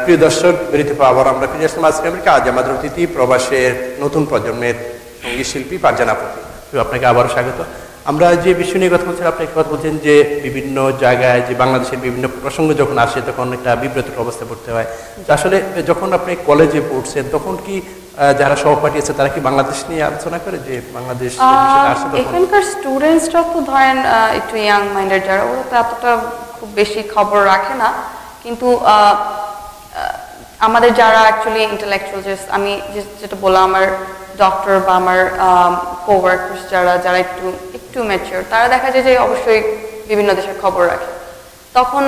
প্রিয় দর্শক, বিরতি পর আবার আমরা ফিরে আসলাম আজকে আমেরিকা। আজ আমাদের অতিথি প্রবাসের নতুন প্রজন্মের সঙ্গীত শিল্পী পারজানা পপি। আপনাকে আবারও স্বাগত। আমরা যে বিষয় নিয়ে কথা বলছিলাম, আপনি কথা বলছেন যে বিভিন্ন জায়গায় যে বাংলাদেশের বিভিন্ন প্রসঙ্গ যখন আসে তখন একটা বিব্রতর অবস্থা পড়তে হয়। আসলে যখন আপনি কলেজে পড়ছেন তখন কি যারা সহপাঠী আছে তারা কি বাংলাদেশ নিয়ে আলোচনা করে যে বাংলাদেশ এখানকার স্টুডেন্টসরা তো ধরেন একটু ইয়াং মাইন্ডেড যারা, ওরা তো এতটা খুব বেশি খবর রাখে না, কিন্তু আমাদের যারা অ্যাকচুয়ালি ইন্টেলেকচুয়াল, আমি যেটা বললাম আমার ডক্টর বা আমার কোওয়ার্কার্স যারা একটু ম্যাচিওর, তারা দেখা যায় যে অবশ্যই বিভিন্ন দেশের খবর রাখে। তখন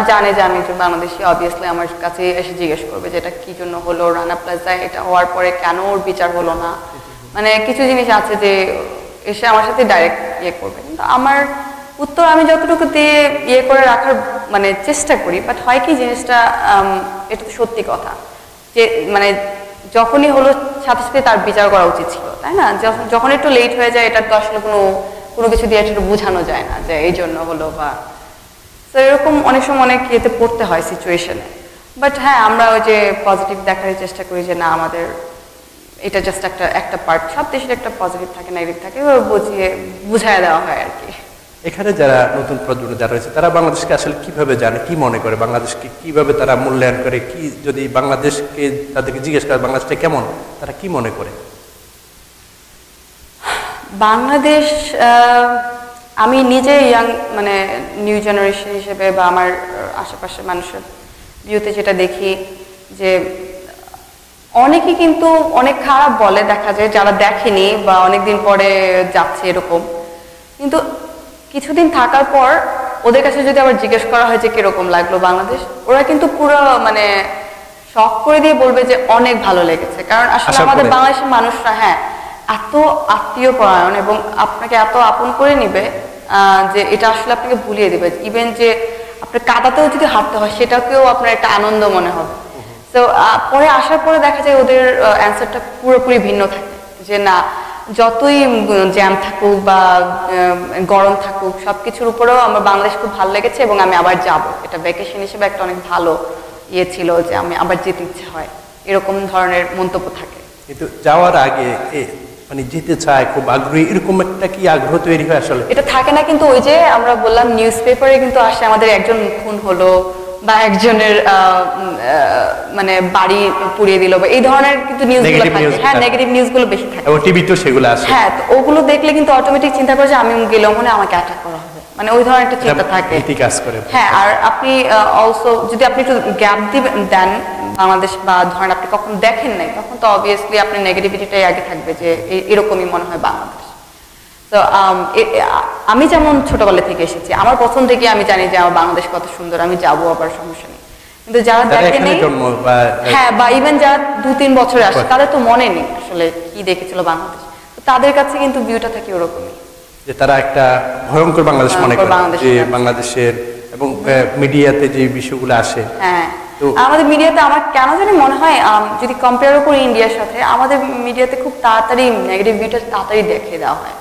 জানে যে আমি একজন বাংলাদেশি, অবভিয়াসলি আমার কাছে এসে জিজ্ঞেস করবে যে এটা কি জন্য হলো, রানা প্লাজায় এটা হওয়ার পরে কেন ওর বিচার হলো না, মানে কিছু জিনিস আছে যে এসে আমার সাথে ডাইরেক্ট করবে। কিন্তু আমার উত্তর আমি যতটুকু দিয়ে করে রাখার মানে চেষ্টা করি, বাট হয় কি জিনিসটা এটা তো সত্যি কথা যে মানে যখনই হলো সাথে সাথে তার বিচার করা উচিত ছিল, তাই না? যখন একটু লেট হয়ে যায় এটা তো আসলে কোনো কিছু দিয়ে একটু বোঝানো যায় না যে এই জন্য হলো বা, তো এরকম অনেক সময় অনেক ইয়েতে পড়তে হয় সিচুয়েশনে। বাট হ্যাঁ, আমরা ওই যে পজিটিভ দেখার চেষ্টা করি যে না, আমাদের এটা জাস্ট একটা পার্ট, সব দেশের একটা পজিটিভ থাকে নেগেটিভ থাকে, বুঝায় দেওয়া হয় আর কি। এখানে যারা নতুন প্রজন্ম যারা রয়েছে তারা বাংলাদেশকে আসলে কিভাবে জানে, কি মনে করে, বাংলাদেশকে কিভাবে তারা মূল্যায়ন করে, কি যদি বাংলাদেশকে তাদেরকে জিজ্ঞেস করে বাংলাদেশটা কেমন, তারা কি মনে করে? বাংলাদেশ, আমি নিজে ইয়াং মানে নিউ জেনারেশন হিসেবে বা আমার আশেপাশের মানুষের ভিউতে যেটা দেখি যে অনেকেই কিন্তু অনেক খারাপ বলে, দেখা যায় যারা দেখেনি বা অনেকদিন পরে যাচ্ছে এরকম। কিন্তু কিছুদিন থাকার পর ওদের কাছে যদি আবার জিজ্ঞেস করা হয় যে কিরকম লাগলো বাংলাদেশ, ওরা কিন্তু পুরো মানে শখ করে দিয়ে বলবে যে অনেক ভালো লেগেছে। কারণ আসলে আমাদের বাংলাদেশের মানুষরা হ্যাঁ এত আত্মীয় পরায়ণ এবং আপনাকে এত আপন করে নিবে যে এটা আসলে আপনাকে ভুলিয়ে দিবে। ইভেন যে আপনার কাদাতেও যদি হাঁটতে হয় সেটাকেও আপনার একটা আনন্দ মনে হবে। তো পরে আসার পরে দেখা যায় ওদের অ্যান্সারটা পুরোপুরি ভিন্ন থাকে যে না, যতই জ্যাম থাকুক বা গরম থাকুক সবকিছুর উপরেও আমার বাংলাদেশ খুব ভালো লেগেছে এবং আমি আবার যাব, এটা ভ্যাকেশন হিসেবে একটা অনেক ভালো ইয়ে ছিল যে আমি আবার যেতে ইচ্ছে হয়, এরকম ধরনের মন্তব্য থাকে। কিন্তু যাওয়ার আগে মানে যেতে চায়, খুব আগ্রহী, এরকম একটা কি আগ্রহ তৈরি হয় আসলে? এটা থাকে না, কিন্তু ওই যে আমরা বললাম নিউজ পেপারে কিন্তু আসে আমাদের একজন খুন হলো বা একজনের মানে বাড়ি পুড়িয়ে দিল বা এই ধরনের কিন্তু নিউজগুলো থাকে। হ্যাঁ, নেগেটিভ নিউজগুলো বেশি থাকে। ও টিভিতেও সেগুলো আসে। হ্যাঁ, তো ওগুলো দেখলে কিন্তু অটোমেটিক চিন্তা করে যে আমি গেলাম মনে আমাকে অ্যাটাক করা হবে, মানে ওই ধরনের একটা চিন্তা থাকে। ভীতি কাজ করে। হ্যাঁ, আর আপনি অলসো যদি আপনি একটু গ্যাপ দেন বাংলাদেশ বা ধরেন আপনি কখন দেখেন নাই, তখন তো অবভিয়াসলি আপনার নেগেটিভিটিটাই আগে থাকবে যে এরকমই মনে হয় বাংলাদেশ। তো আমি যেমন ছোটবেলা থেকে এসেছি, আমার প্রথম থেকে আমি জানি যে আমার বাংলাদেশ কত সুন্দর, আমি যাবো, আবার সমস্যা নেই। কিন্তু যারা দেখেনি, হ্যাঁ, বা ইভেন যারা 2-3 বছরে আসে, তাদের তো মনে নেই আসলে কি দেখেছিল বাংলাদেশ। তো তাদের কাছে কিন্তু ভিউটা থাকে ওরকমই, যে তারা একটা ভয়ঙ্কর বাংলাদেশ মনে করে, যে বাংলাদেশের এবং মিডিয়াতে যে বিষয়গুলো আসে। হ্যাঁ, আমাদের মিডিয়াতে আমার কেন জানি মনে হয় যদি কম্পেয়ারও করি ইন্ডিয়ার সাথে, আমাদের মিডিয়াতে খুব তাড়াতাড়ি নেগেটিভ ভিউটা তাড়াতাড়ি দেখিয়ে দেওয়া হয়।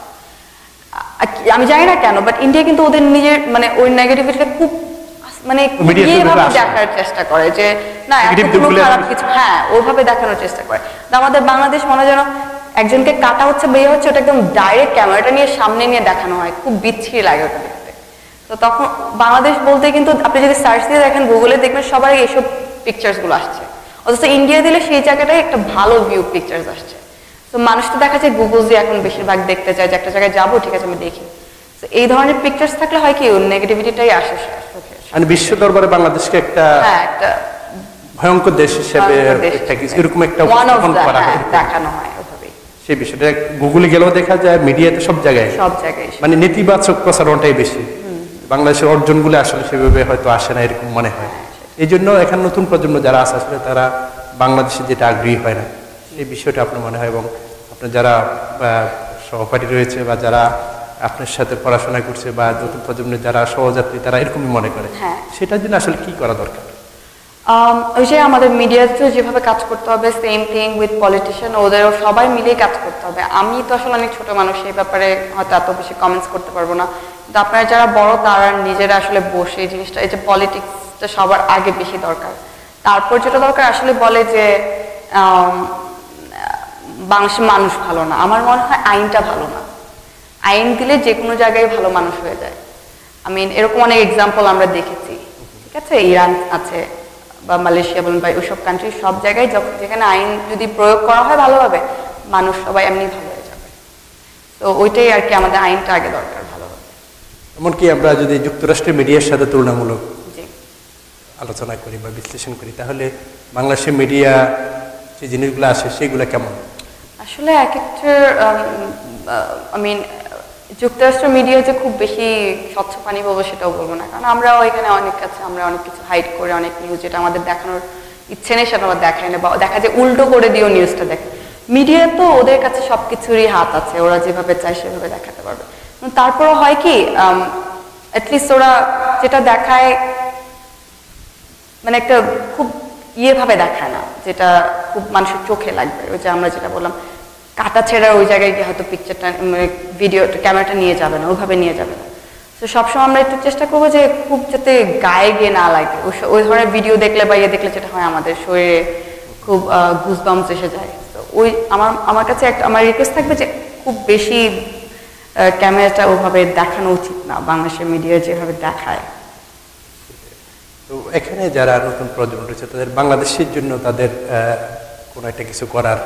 আমি জানি না কেন, বাট ইন্ডিয়া কিন্তু ওদের নিজের মানে ওই নেগেটিভিটিটা খুব মানে এইভাবে দেখার চেষ্টা করে যে না এত কোনো খারাপ কিছু, হ্যাঁ ওইভাবে দেখানোর চেষ্টা করে। আমাদের বাংলাদেশ মনে যেন একজনকে কাটা হচ্ছে বেয়ে হচ্ছে, ওটা একদম ডাইরেক্ট ক্যামেরাটা নিয়ে সামনে নিয়ে দেখানো হয়, খুব বিচ্ছিরি লাগে ওটা দেখতে। তো তখন বাংলাদেশ বলতে কিন্তু আপনি যদি সার্চ দিয়ে দেখেন গুগলে দেখবেন সবাই এইসব পিকচার্স গুলো আসছে, অথচ ইন্ডিয়া দিলে সেই জায়গাটায় একটা ভালো ভিউ পিকচার্স আসছে। তো মানুষ তো দেখা যায় গুগল দিয়ে এখন বেশিরভাগ দেখতে চায় যে একটা জায়গায় যাবো, ঠিক আছে আমি দেখি। তো এই ধরনের পিকচার্স থাকলে হয় কি নেগেটিভিটিটাই আসে মানে বিশ্ব দরবারে বাংলাদেশকে একটা ভয়ঙ্কর দেশ হিসেবে এরকম একটা দেখানো হয়। সেই বিষয়টা গুগলে গেলেও দেখা যায়, মিডিয়াতে সব জায়গায় মানে নেতিবাচক প্রচারণটাই বেশি। বাংলাদেশের অর্জনগুলো আসলে সেভাবে হয়তো আসে না, এরকম মনে হয়। এই জন্য এখন নতুন প্রজন্ম যারা আছে আসলে তারা বাংলাদেশে যেটা আগ্রহী হয় না, এই বিষয়টা আপনার মনে হয়। এবং আপনার যারা সহপাঠী রয়েছে বা যারা আপনার সাথে পড়াশোনা করছে বা নতুন প্রজন্মের যারা সহযাত্রী, তারা এরকমই মনে করে, সেটার জন্য আসলে কি করা দরকার? ওই যে আমাদের মিডিয়াতে যেভাবে কাজ করতে হবে, সেম থিং উইথ পলিটিশিয়ান, ওদেরও সবাই মিলেই কাজ করতে হবে। আমি তো আসলে অনেক ছোট মানুষ, এই ব্যাপারে হয়তো এত বেশি কমেন্টস করতে পারবো না, কিন্তু আপনারা যারা বড় তারা নিজেরা আসলে বসে এই জিনিসটা, এই যে পলিটিক্সটা সবার আগে বেশি দরকার। তারপর যেটা দরকার আসলে বলে যে বাংলাদেশের মানুষ ভালো না, আমার মনে হয় আইনটা ভালো না। আইন দিলে যে কোনো জায়গায় ভালো মানুষ হয়ে যায়। এরকম অনেক এক্সাম্পল আমরা দেখেছি, ঠিক আছে, ইরান আছে বা মালয়েশিয়া বলুন বা ওইসব কান্ট্রি, সব জায়গায় যেখানে আইন যদি প্রয়োগ করা হয় ভালোভাবে, মানুষ সবাই এমনি ভালো হয়ে যাবে। তো ওইটাই আর কি, আমাদের আইনটা আগে দরকার ভালোভাবে। এমনকি আমরা যদি যুক্তরাষ্ট্রের মিডিয়ার সাথে তুলনামূলক আলোচনা করি বা বিশ্লেষণ করি, তাহলে বাংলাদেশের মিডিয়া যে জিনিসগুলো আসে সেগুলো কেমন? আসলে এক একটা যুক্তরাষ্ট্রের মিডিয়া যে খুব বেশি স্বচ্ছ পানি পাবো সেটাও বলবো না, কারণ আমরাও এখানে অনেক কাছে আমরা অনেক কিছু হাইড করে, অনেক নিউজ যেটা আমাদের দেখানোর ইচ্ছে নেই সেটা আমরা দেখাই না, বা দেখা যায় উল্টো করে দিয়েও নিউজটা দেখে। মিডিয়া তো ওদের কাছে সবকিছুরই হাত আছে, ওরা যেভাবে চায় সেভাবে দেখাতে পারবে। তারপরও হয় কি অ্যাটলিস্ট ওরা যেটা দেখায় মানে একটা খুব ভাবে দেখায় না, যেটা খুব মানুষের চোখে লাগবে। ওই যে আমরা যেটা বললাম, কাটা ছেঁড়া ওই জায়গায় গিয়ে হয়তো পিকচারটা মানে ভিডিও ক্যামেরাটা নিয়ে যাবে না, ওইভাবে নিয়ে যাবে না। তো সবসময় আমরা একটু চেষ্টা করবো যে খুব যাতে গায়ে গিয়ে না লাগে, ওই ধরনের ভিডিও দেখলে বা দেখলে যেটা হয় আমাদের শরীরে খুব গুজবাম্পস এসে যায়। তো ওই আমার কাছে একটা আমার রিকোয়েস্ট থাকবে যে খুব বেশি ক্যামেরাটা ওভাবে দেখানো উচিত না, বাংলাদেশের মিডিয়া যেভাবে দেখায়। তো এখানে যারা নতুন প্রজন্ম রয়েছে, তাদের বাংলাদেশের জন্য তাদের কোনো একটা কিছু করার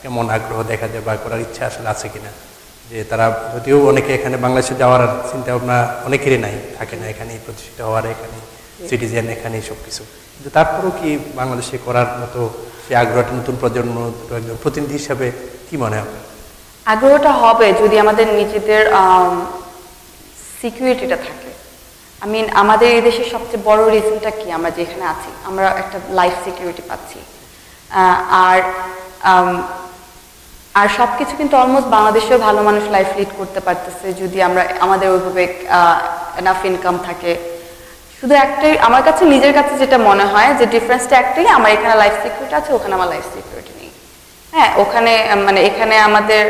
কেমন আগ্রহ দেখা যায় বা করার ইচ্ছা আসলে আছে কিনা? যে তারা যদিও অনেকে এখানে বাংলাদেশে যাওয়ার চিন্তা ভাবনা অনেকেরই নাই, থাকে না, এখানেই প্রতিষ্ঠিত হওয়ার, এখানে সিটিজেন, এখানেই সব কিছু, কিন্তু তারপরেও কি বাংলাদেশে করার মতো সেই আগ্রহটা নতুন প্রজন্ম একজন প্রতিনিধি হিসাবে কি মনে হয়? আগ্রহটা হবে যদি আমাদের নিজেদের সিকিউরিটিটা থাকে। আমাদের এই দেশের সবচেয়ে বড় রিজনটা কি, আমরা যেখানে আছি আমরা একটা লাইফ সিকিউরিটি পাচ্ছি, আর সবকিছু কিন্তু অলমোস্ট বাংলাদেশেও ভালো মানুষ লাইফ লিড করতে পারতেছে যদি আমরা আমাদের ওইভাবে এনাফ ইনকাম থাকে। শুধু একটাই আমার কাছে নিজের কাছে যেটা মনে হয় যে ডিফারেন্সটা একটাই, আমার এখানে লাইফ সিকিউরিটি আছে, ওখানে আমার লাইফ সিকিউরিটি নেই। হ্যাঁ, ওখানে এখানে আমাদের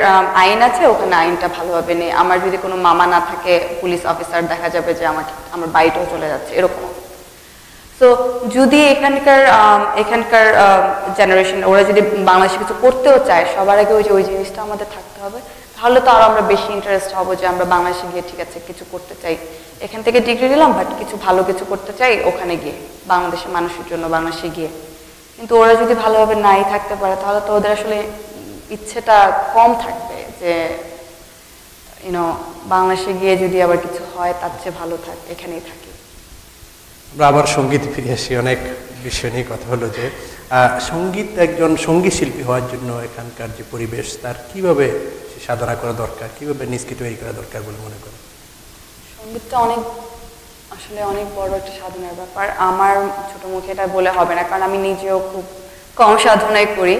আইন আছে, ওখানে আইনটা ভালোভাবে নেই। আমার যদি কোনো মামা না থাকে পুলিশ অফিসার, দেখা যাবে যে আমার বাড়িটাও চলে যাচ্ছে, এরকম। সো তো যদি এখানকার জেনারেশন ওরা যদি বাংলাদেশে কিছু করতেও চায়, সবার আগে ওই জিনিসটা আমাদের থাকতে হবে, তাহলে তো আরো আমরা বেশি ইন্টারেস্ট হব যে আমরা বাংলাদেশে গিয়ে ঠিক আছে কিছু করতে চাই, এখান থেকে ডিগ্রি নিলাম বাট কিছু ভালো কিছু করতে চাই ওখানে গিয়ে, বাংলাদেশের মানুষের জন্য বাংলাদেশে গিয়ে। কিন্তু ওরা যদি ভালোভাবে নাই থাকতে পারে তাহলে তো ওদের আসলে ইচ্ছেটা কম থাকবে যে বাংলাদেশে গিয়ে যদি আবার কিছু হয় তার চেয়ে ভালো এখানেই থাকি। আমরা আবার সঙ্গীত ফিরে আসি, অনেক বিষয় নিয়ে কথা হলো যে সঙ্গীত, একজন সঙ্গীত শিল্পী হওয়ার জন্য এখানকার যে পরিবেশ তার কিভাবে সাধনা করা দরকার, কিভাবে নিজকে তৈরি করা দরকার বলে মনে করেন? সঙ্গীতটা আসলে অনেক বড় একটা সাধনার ব্যাপার। আমার ছোট মুখে এটা বলে হবে না, কারণ আমি নিজেও খুব কম সাধনাই করি,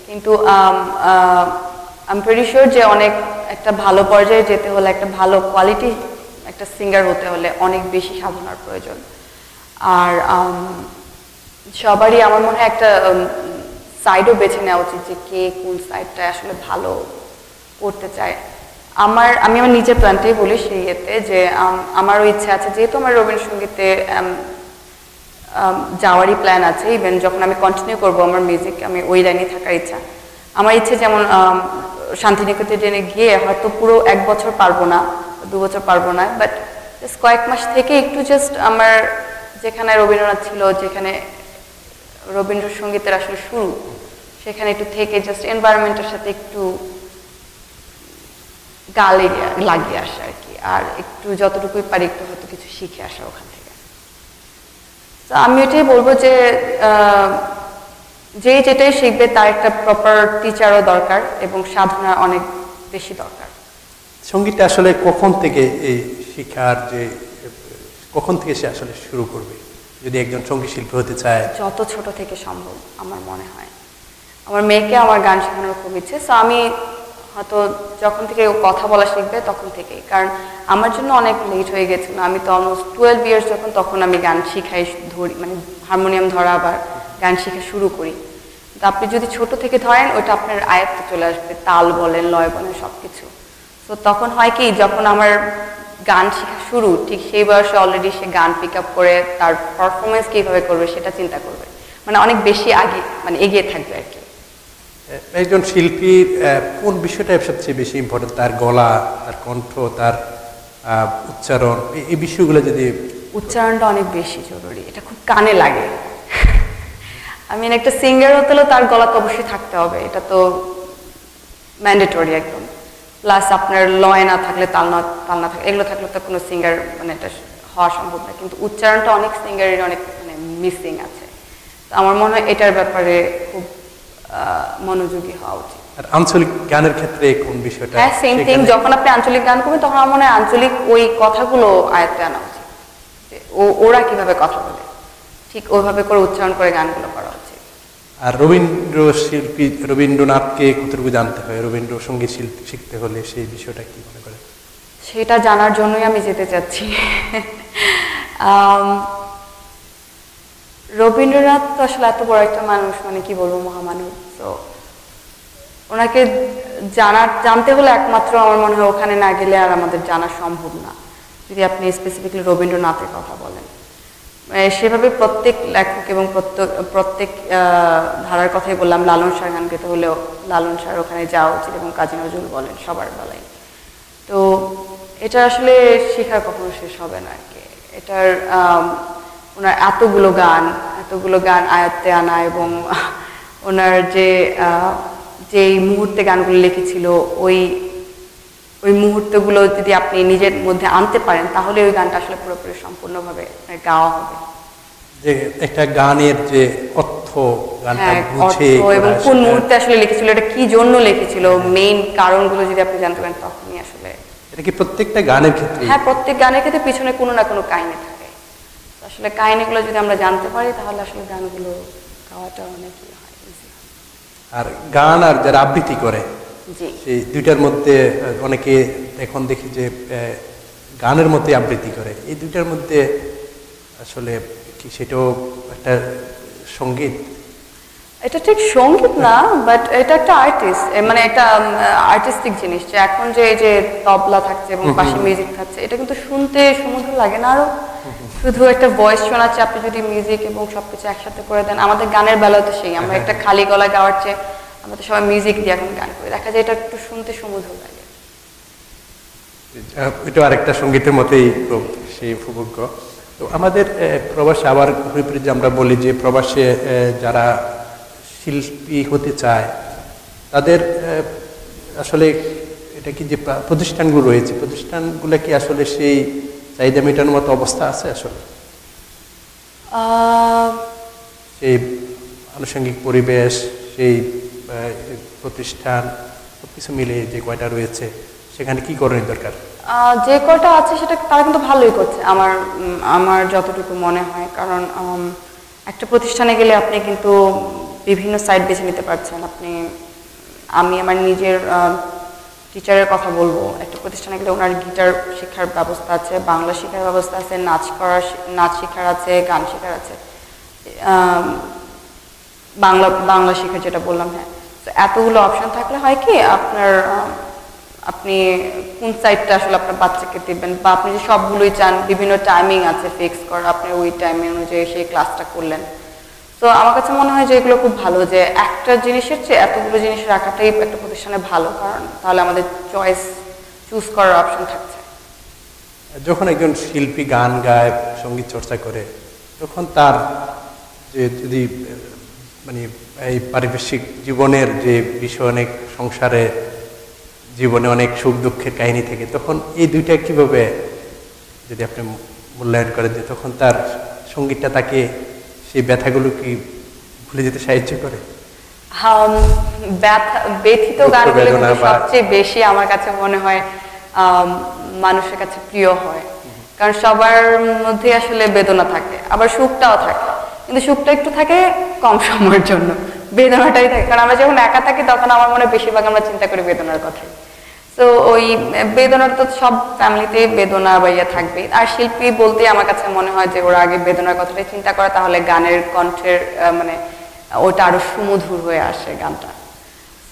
কিন্তু আই এম প্রিটি শিওর যে অনেক একটা ভালো পর্যায়ে যেতে হলে, একটা ভালো কোয়ালিটি একটা সিঙ্গার হতে হলে অনেক বেশি সাধনার প্রয়োজন। আর সবারই আমার মনে হয় একটা সাইডও বেছে নেওয়া উচিত যে কে কোন সাইডটা আসলে ভালো করতে চায়। আমি আমার নিজের প্ল্যানটাই বলি সেই ইয়েতে যে আমারও ইচ্ছা আছে, যেহেতু আমার রবীন্দ্রসঙ্গীতে যাওয়ারই প্ল্যান আছে, ইভেন যখন আমি কন্টিনিউ করবো আমার মিউজিক, আমি ওই লাইনে থাকার ইচ্ছা। আমার ইচ্ছে যেমন শান্তিনিকেতনে গিয়ে হয়তো পুরো 1 বছর পারবো না, 2 বছর পারবো না, বাট জাস্ট কয়েক মাস থেকে একটু জাস্ট আমার যেখানে রবীন্দ্রনাথ ছিল, যেখানে রবীন্দ্রসঙ্গীতের আসলে শুরু, সেখানে একটু থেকে জাস্ট এনভায়রনমেন্টের সাথে একটু গালে লাগিয়ে আসা আর কি, আর একটু যতটুকুই পারি একটু হয়তো কিছু শিখে আসা ওখান থেকে। তো আমি এটাই বলবো যে যেটাই শিখবে তার একটা প্রপার টিচারও দরকার এবং সাধনা অনেক বেশি দরকার। সঙ্গীতটা আসলে কখন থেকে এই শিক্ষার কখন থেকে সে আসলে শুরু করবে যদি একজন সঙ্গীত শিল্পী হতে চায়? যত ছোট থেকে সম্ভব আমার মনে হয়। আমার মেয়েকে আমার গান শেখানোর খুব ইচ্ছে, সো আমি হয়তো যখন থেকে কথা বলা শিখবে তখন থেকেই, কারণ আমার জন্য অনেক লেট হয়ে গেছিল। আমি তো অলমোস্ট 12 ইয়ার্স যখন, তখন আমি গান শিখাই ধরি, মানে হারমোনিয়াম ধরা আবার গান শিখা শুরু করি। তো আপনি যদি ছোট থেকে ধরেন ওইটা আপনার আয়ত্তে চলে আসবে, তাল বলেন, লয় বলেন, সব কিছু। তো তখন হয় কি, যখন আমার গান শেখা শুরু, ঠিক সেই বয়সে অলরেডি সে গান পিক আপ করে তার পারফরমেন্স কীভাবে করবে সেটা চিন্তা করবে, মানে অনেক বেশি আগে মানে এগিয়ে থাকবে আর কি। একজন শিল্পীর কোন বিষয়টা সবচেয়ে বেশি ইম্পর্টেন্ট? তার গলা, তার কণ্ঠ, তার উচ্চারণ, এই বিষয়গুলো যদি... উচ্চারণটা অনেক বেশি জরুরি, এটা খুব কানে লাগে। একটা সিঙ্গার হতে হলেও তার গলা তো অবশ্যই থাকতে হবে, এটা তো ম্যান্ডেটরি একদম। প্লাস আপনার লয় না থাকলে, তাল না থাকলে, এগুলো থাকলে তো কোনো সিঙ্গার মানে এটা হওয়া সম্ভব না। কিন্তু উচ্চারণটা অনেক সিঙ্গারের অনেক মানে মিসিং আছে। তো আমার মনে হয় এটার ব্যাপারে খুব মনোযোগী হওয়া উচিত। আর আঞ্চলিক গানের ক্ষেত্রে কোন বিষয়টা? হ্যাঁ, সেম থিং। যখন আপনি আঞ্চলিক গান করবেন তখন আমার মনে হয় আঞ্চলিক ওই কথাগুলো আয়ত্তে আনা উচিত, ওরা কিভাবে কথা বলে ঠিক ওইভাবে করে উচ্চারণ করে গানগুলো করা উচিত। আর রবীন্দ্রনাথকে কতটুকু জানতে হয় রবীন্দ্রসঙ্গীত শিখতে হলে, সেই বিষয়টা কি মনে করেন? সেটা জানার জন্যই আমি যেতে চাচ্ছি। রবীন্দ্রনাথ তো আসলে এত বড় একটা মানুষ, মানে কি বলবো, মহামানব। তো ওনাকে জানতে হলে একমাত্র আমার মনে হয় ওখানে না গেলে আর আমাদের জানা সম্ভব না, যদি আপনি স্পেসিফিকলি রবীন্দ্রনাথের কথা বলেন। সেভাবে প্রত্যেক লেখক এবং প্রত্যেক ধারার কথাই বললাম, লালন শাহ গান গেতে হলেও লালন শাহর ওখানে যাওয়া উচিত, এবং কাজী নজরুল বলেন সবার বেলায়। তো এটা আসলে শেখার কখনো শেষ হবে না আর কি। এটার ওনার এতগুলো গান আয়ত্তে আনা, এবং ওনার যে মুহূর্তে গানগুলো লিখেছিল ওই মুহূর্তগুলো যদি আপনি নিজের মধ্যে আনতে পারেন তাহলে ওই গানটা আসলে পুরোপুরি সম্পূর্ণভাবে গাওয়া হবে। যে একটা গানের যে অর্থ, গানটা বুঝে এবং কোন মুহূর্তে আসলে লিখেছিল, এটা কি জন্য লিখেছিল, মেইন কারণগুলো যদি আপনি জানতে পারেন তখনই আসলে। এটা কি প্রত্যেকটা গানের ক্ষেত্রে? হ্যাঁ, প্রত্যেক গানের ক্ষেত্রে পিছনে কোনো না কোনো কাহিনী থাকে। আসলে কাহিনীগুলো যদি আমরা জানতে পারি তাহলে আসলে গানগুলো গাওয়াটা অনেকই হয়। আর গান আর যারা আবৃত্তি করে, জি, সেই দুইটার মধ্যে অনেকে এখন দেখি যে গানের মধ্যে আবৃত্তি করে, এই দুইটার মধ্যে আসলে কি সেটাও একটা সঙ্গীত? এটা ঠিক সঙ্গীত না, বাট এটা একটা আর্টিস্ট, মানে একটা আর্টিস্টিক জিনিস। যে এখন যে তবলা থাকছে এবং পাশে মিউজিক থাকছে, এটা কিন্তু শুনতে সুমধুর লাগে না আরো? শুধু একটা ভয়েস শোনাচ্ছে, আপনি যদি মিউজিক এবং সবকিছু একসাথে করে দেন, আমাদের গানের বেলাও তো সেই, আমরা একটা খালি গলা গাওয়ার চেয়ে আমরা তো সবাই মিউজিক দিয়ে এখন গান করি, দেখা যায় এটা একটু শুনতে সুমধুর লাগে। এটা আরেকটা সঙ্গীতের মতোই সেই উপভোগ্য। তো আমাদের প্রবাসে আবার ঘুরে যে আমরা বলি যে প্রবাসে যারা শিল্পী হতে চায় তাদের আসলে এটা কি যে প্রতিষ্ঠানগুলো রয়েছে, প্রতিষ্ঠানগুলো কি আসলে সেই চাহিদা মেটানোর মতো অবস্থা আছে আসলে? সেই আনুষঙ্গিক পরিবেশ, সেই প্রতিষ্ঠান সবকিছু মিলে যে কয়টা রয়েছে সেখানে কি করণীয় দরকার? যে কয়টা আছে সেটা তারা কিন্তু ভালোই করছে আমার যতটুকু মনে হয়। কারণ একটা প্রতিষ্ঠানে গেলে আপনি কিন্তু বিভিন্ন সাইড বেছে নিতে পারছেন। আমি আমার নিজের টিচারের কথা বলবো, একটা প্রতিষ্ঠানে গেলে ওনার গিটার শেখার ব্যবস্থা আছে, বাংলা শেখার ব্যবস্থা আছে, নাচ শেখার আছে, গান শেখার আছে, বাংলা শেখার যেটা বললাম। হ্যাঁ, তো এতগুলো অপশন থাকলে হয় কি আপনি কোন সাইডটা আসলে আপনার বাচ্চাকে দিবেন, বা আপনি যে সবগুলোই চান, বিভিন্ন টাইমিং আছে ফিক্স করা, আপনি ওই টাইমিং অনুযায়ী সেই ক্লাসটা করলেন। তো আমার কাছে মনে হয় যে এগুলো খুব ভালো, যে একটা জিনিসের চেয়ে এতগুলো জিনিস রাখাটাই একটা প্রতিষ্ঠানে ভালো, কারণ তাহলে আমাদের চয়েস চুজ করার অপশন থাকছে। যখন একজন শিল্পী গান গায়, সঙ্গীত চর্চা করে, তখন তার যে যদি মানে এই পারিপার্শ্বিক জীবনের যে বিষয়, অনেক সংসারে জীবনে অনেক সুখ দুঃখের কাহিনী থেকে, তখন এই দুইটা কিভাবে যদি আপনি মূল্যায়ন করেন, যে তখন তার সঙ্গীতটা তাকে সেই ব্যথাগুলো কি ভুলে যেতে সাহায্য করে? ব্যথিত গানগুলো সবচেয়ে বেশি আমার কাছে মনে হয় মানুষের কাছে প্রিয় হয়, কারণ সবার মধ্যে আসলে বেদনা থাকে, আবার সুখটাও থাকে, কিন্তু সুখটা একটু থাকে কম সময়ের জন্য, বেদনাটাই থাকে। কারণ আমরা যখন একা থাকি তখন আমার মনে বেশিরভাগ আমরা চিন্তা করি বেদনার কথাই। তো ওই বেদনাটা তো সব ফ্যামিলিতে বেদনা বা ইয়ে থাকবে। আর শিল্পী বলতে আমার কাছে মনে হয় যে ওরা আগে বেদনার কথাটাই চিন্তা করে, তাহলে গানের কণ্ঠের মানে ওটা আরো সুমধুর হয়ে আসে গানটা।